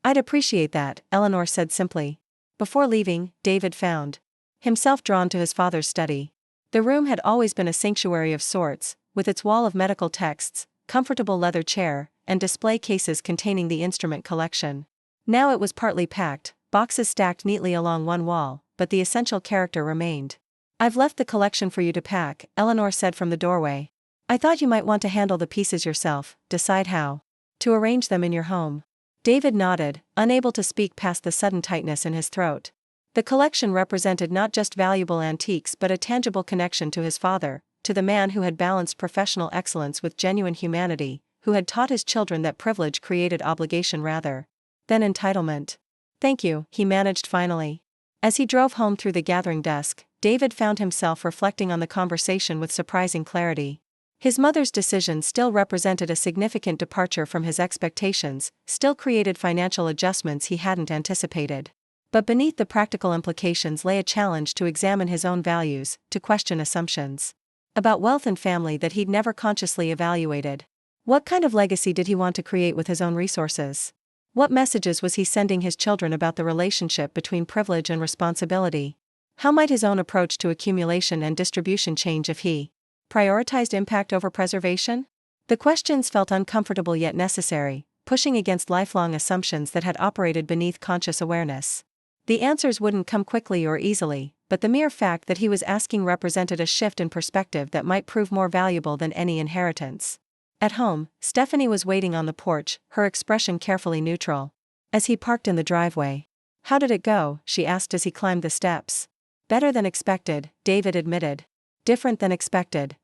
I'd appreciate that, Eleanor said simply. Before leaving, David found himself drawn to his father's study. The room had always been a sanctuary of sorts, with its wall of medical texts, comfortable leather chair, and display cases containing the instrument collection. Now it was partly packed, boxes stacked neatly along one wall, but the essential character remained. I've left the collection for you to pack, Eleanor said from the doorway. I thought you might want to handle the pieces yourself, decide how to arrange them in your home. David nodded, unable to speak past the sudden tightness in his throat. The collection represented not just valuable antiques but a tangible connection to his father, to the man who had balanced professional excellence with genuine humanity, who had taught his children that privilege created obligation rather than entitlement. Thank you, he managed finally. As he drove home through the gathering dusk, David found himself reflecting on the conversation with surprising clarity. His mother's decision still represented a significant departure from his expectations, still created financial adjustments he hadn't anticipated. But beneath the practical implications lay a challenge to examine his own values, to question assumptions about wealth and family that he'd never consciously evaluated. What kind of legacy did he want to create with his own resources? What messages was he sending his children about the relationship between privilege and responsibility? How might his own approach to accumulation and distribution change if he prioritized impact over preservation? The questions felt uncomfortable yet necessary, pushing against lifelong assumptions that had operated beneath conscious awareness. The answers wouldn't come quickly or easily, but the mere fact that he was asking represented a shift in perspective that might prove more valuable than any inheritance. At home, Stephanie was waiting on the porch, her expression carefully neutral. As he parked in the driveway, "How did it go?" she asked as he climbed the steps. "Better than expected," David admitted. "Different than expected."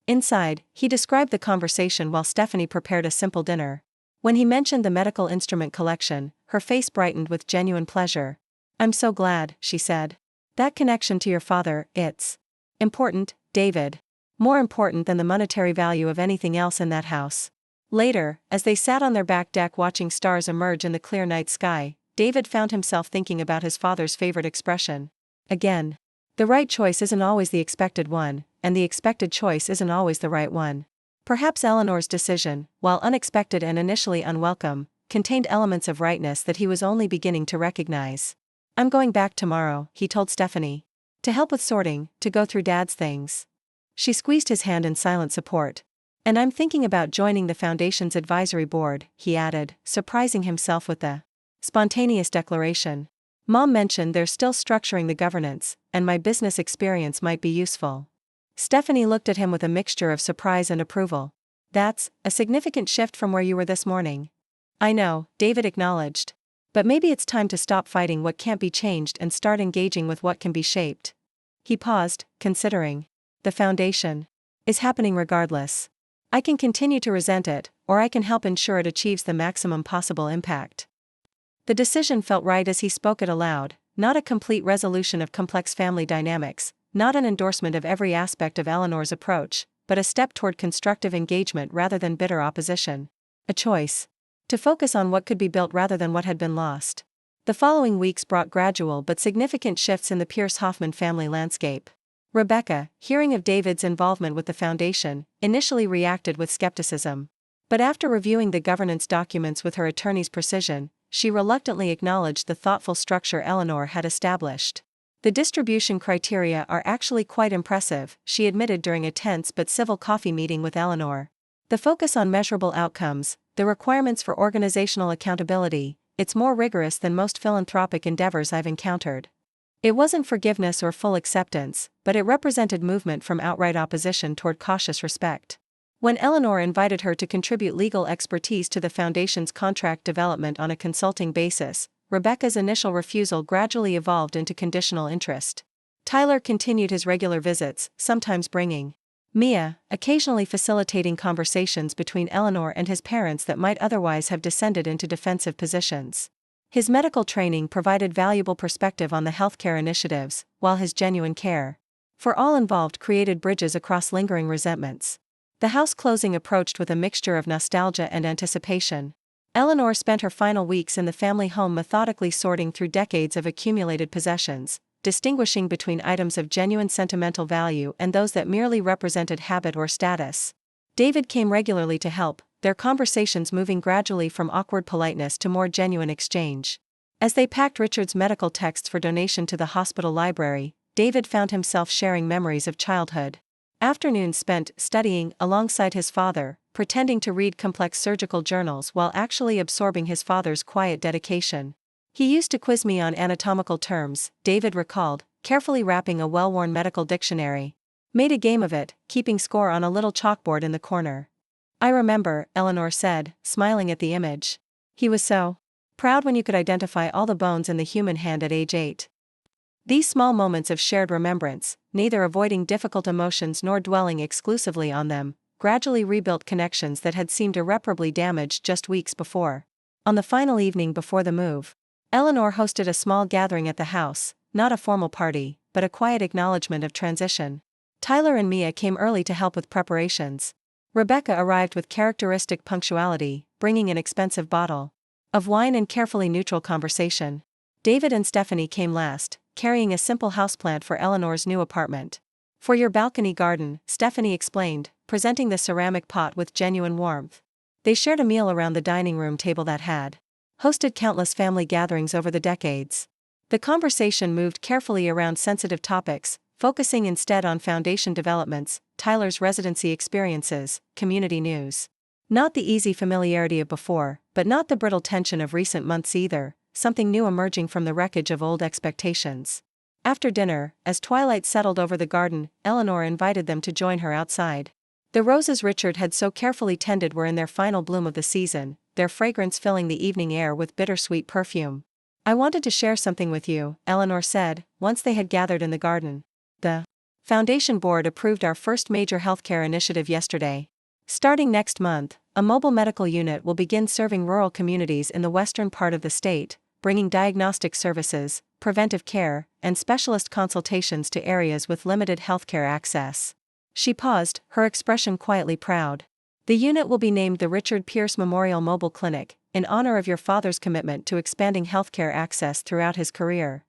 Inside, he described the conversation while Stephanie prepared a simple dinner. When he mentioned the medical instrument collection, her face brightened with genuine pleasure. "I'm so glad," she said. "That connection to your father, it's important, David. More important than the monetary value of anything else in that house." Later, as they sat on their back deck watching stars emerge in the clear night sky, David found himself thinking about his father's favorite expression. Again. The right choice isn't always the expected one, and the expected choice isn't always the right one. Perhaps Eleanor's decision, while unexpected and initially unwelcome, contained elements of rightness that he was only beginning to recognize. "I'm going back tomorrow," he told Stephanie. "To help with sorting, to go through Dad's things." She squeezed his hand in silent support. "And I'm thinking about joining the Foundation's advisory board," he added, surprising himself with the spontaneous declaration. "Mom mentioned they're still structuring the governance, and my business experience might be useful." Stephanie looked at him with a mixture of surprise and approval. "That's a significant shift from where you were this morning." "I know," David acknowledged. "But maybe it's time to stop fighting what can't be changed and start engaging with what can be shaped." He paused, considering. "The Foundation is happening regardless. I can continue to resent it, or I can help ensure it achieves the maximum possible impact." The decision felt right as he spoke it aloud, not a complete resolution of complex family dynamics, not an endorsement of every aspect of Eleanor's approach, but a step toward constructive engagement rather than bitter opposition. A choice to focus on what could be built rather than what had been lost. The following weeks brought gradual but significant shifts in the Pierce-Hoffman family landscape. Rebecca, hearing of David's involvement with the Foundation, initially reacted with skepticism. But after reviewing the governance documents with her attorney's precision, she reluctantly acknowledged the thoughtful structure Eleanor had established. "The distribution criteria are actually quite impressive," she admitted during a tense but civil coffee meeting with Eleanor. "The focus on measurable outcomes, the requirements for organizational accountability, it's more rigorous than most philanthropic endeavors I've encountered." It wasn't forgiveness or full acceptance, but it represented movement from outright opposition toward cautious respect. When Eleanor invited her to contribute legal expertise to the Foundation's contract development on a consulting basis, Rebecca's initial refusal gradually evolved into conditional interest. Tyler continued his regular visits, sometimes bringing Mia, occasionally facilitating conversations between Eleanor and his parents that might otherwise have descended into defensive positions. His medical training provided valuable perspective on the healthcare initiatives, while his genuine care for all involved created bridges across lingering resentments. The house closing approached with a mixture of nostalgia and anticipation. Eleanor spent her final weeks in the family home methodically sorting through decades of accumulated possessions, distinguishing between items of genuine sentimental value and those that merely represented habit or status. David came regularly to help, their conversations moving gradually from awkward politeness to more genuine exchange. As they packed Richard's medical texts for donation to the hospital library, David found himself sharing memories of childhood. Afternoons spent studying alongside his father, pretending to read complex surgical journals while actually absorbing his father's quiet dedication. "He used to quiz me on anatomical terms," David recalled, carefully wrapping a well-worn medical dictionary. "Made a game of it, keeping score on a little chalkboard in the corner." "I remember," Eleanor said, smiling at the image. "He was so proud when you could identify all the bones in the human hand at age 8. These small moments of shared remembrance, neither avoiding difficult emotions nor dwelling exclusively on them, gradually rebuilt connections that had seemed irreparably damaged just weeks before. On the final evening before the move, Eleanor hosted a small gathering at the house, not a formal party, but a quiet acknowledgement of transition. Tyler and Mia came early to help with preparations. Rebecca arrived with characteristic punctuality, bringing an expensive bottle of wine and carefully neutral conversation. David and Stephanie came last, carrying a simple houseplant for Eleanor's new apartment. "For your balcony garden," Stephanie explained, presenting the ceramic pot with genuine warmth. They shared a meal around the dining room table that had hosted countless family gatherings over the decades. The conversation moved carefully around sensitive topics, focusing instead on foundation developments, Tyler's residency experiences, community news. Not the easy familiarity of before, but not the brittle tension of recent months either, something new emerging from the wreckage of old expectations. After dinner, as twilight settled over the garden, Eleanor invited them to join her outside. The roses Richard had so carefully tended were in their final bloom of the season, their fragrance filling the evening air with bittersweet perfume. "I wanted to share something with you," Eleanor said, once they had gathered in the garden. "The Foundation Board approved our first major healthcare initiative yesterday. Starting next month, a mobile medical unit will begin serving rural communities in the western part of the state, bringing diagnostic services, preventive care, and specialist consultations to areas with limited healthcare access." She paused, her expression quietly proud. "The unit will be named the Richard Pierce Memorial Mobile Clinic, in honor of your father's commitment to expanding healthcare access throughout his career."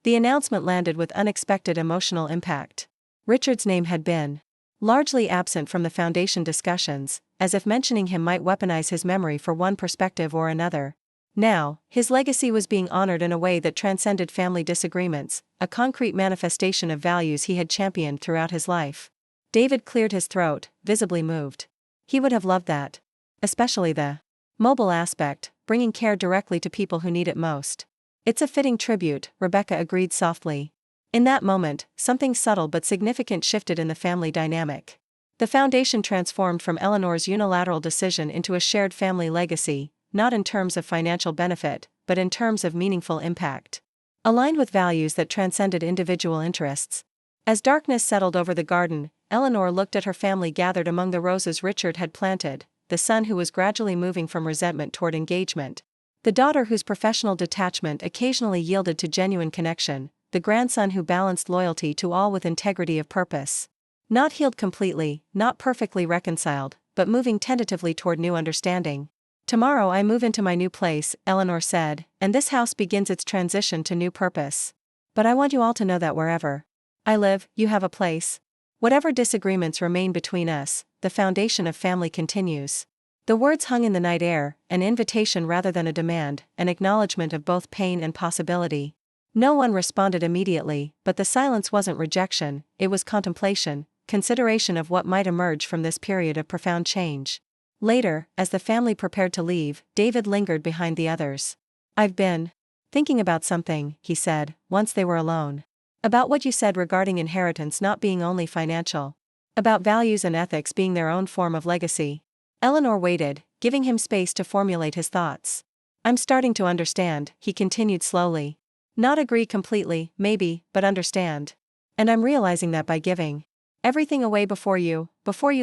The announcement landed with unexpected emotional impact. Richard's name had been largely absent from the Foundation discussions, as if mentioning him might weaponize his memory for one perspective or another. Now, his legacy was being honored in a way that transcended family disagreements, a concrete manifestation of values he had championed throughout his life. David cleared his throat, visibly moved. He would have loved that. Especially the mobile aspect, bringing care directly to people who need it most. "It's a fitting tribute," Rebecca agreed softly. In that moment, something subtle but significant shifted in the family dynamic. The Foundation transformed from Eleanor's unilateral decision into a shared family legacy, not in terms of financial benefit, but in terms of meaningful impact. Aligned with values that transcended individual interests. As darkness settled over the garden, Eleanor looked at her family gathered among the roses Richard had planted, the son who was gradually moving from resentment toward engagement, the daughter whose professional detachment occasionally yielded to genuine connection, the grandson who balanced loyalty to all with integrity of purpose. Not healed completely, not perfectly reconciled, but moving tentatively toward new understanding. "Tomorrow I move into my new place," Eleanor said, "and this house begins its transition to new purpose. But I want you all to know that wherever I live, you have a place. Whatever disagreements remain between us, the foundation of family continues." The words hung in the night air, an invitation rather than a demand, an acknowledgement of both pain and possibility. No one responded immediately, but the silence wasn't rejection, it was contemplation, consideration of what might emerge from this period of profound change. Later, as the family prepared to leave, David lingered behind the others. "I've been thinking about something," he said, once they were alone. "About what you said regarding inheritance not being only financial. About values and ethics being their own form of legacy." Eleanor waited, giving him space to formulate his thoughts. "I'm starting to understand," he continued slowly. "Not agree completely, maybe, but understand. And I'm realizing that by giving everything away before you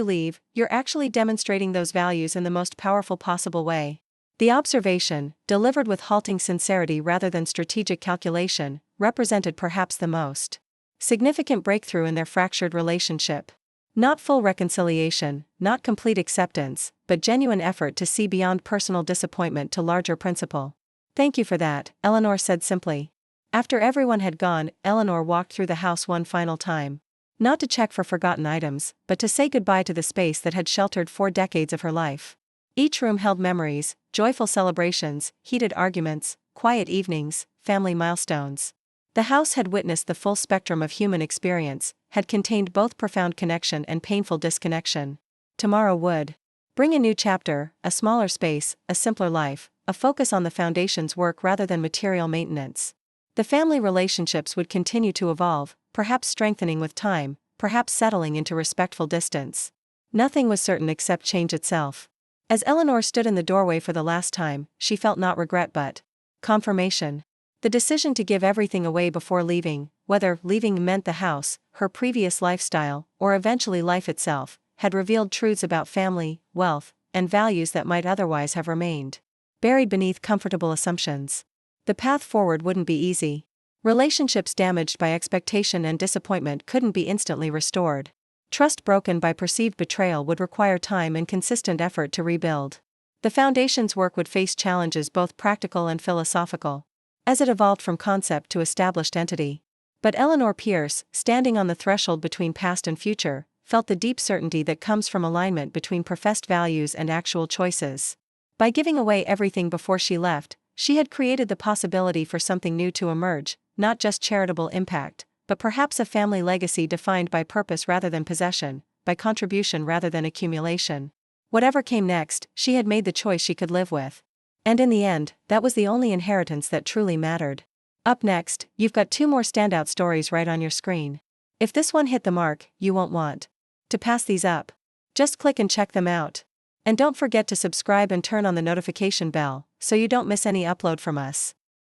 leave, you're actually demonstrating those values in the most powerful possible way." The observation, delivered with halting sincerity rather than strategic calculation, represented perhaps the most significant breakthrough in their fractured relationship. Not full reconciliation, not complete acceptance, but genuine effort to see beyond personal disappointment to larger principle. "Thank you for that," Eleanor said simply. After everyone had gone, Eleanor walked through the house one final time. Not to check for forgotten items, but to say goodbye to the space that had sheltered 4 decades of her life. Each room held memories, joyful celebrations, heated arguments, quiet evenings, family milestones. The house had witnessed the full spectrum of human experience, had contained both profound connection and painful disconnection. Tomorrow would bring a new chapter, a smaller space, a simpler life, a focus on the Foundation's work rather than material maintenance. The family relationships would continue to evolve, perhaps strengthening with time, perhaps settling into respectful distance. Nothing was certain except change itself. As Eleanor stood in the doorway for the last time, she felt not regret but confirmation. The decision to give everything away before leaving, whether leaving meant the house, her previous lifestyle, or eventually life itself, had revealed truths about family, wealth, and values that might otherwise have remained buried beneath comfortable assumptions. The path forward wouldn't be easy. Relationships damaged by expectation and disappointment couldn't be instantly restored. Trust broken by perceived betrayal would require time and consistent effort to rebuild. The Foundation's work would face challenges both practical and philosophical, as it evolved from concept to established entity. But Eleanor Pierce, standing on the threshold between past and future, felt the deep certainty that comes from alignment between professed values and actual choices. By giving away everything before she left, she had created the possibility for something new to emerge, not just charitable impact, but perhaps a family legacy defined by purpose rather than possession, by contribution rather than accumulation. Whatever came next, she had made the choice she could live with. And in the end, that was the only inheritance that truly mattered. Up next, you've got 2 more standout stories right on your screen. If this one hit the mark, you won't want to pass these up. Just click and check them out. And don't forget to subscribe and turn on the notification bell, so you don't miss any upload from us.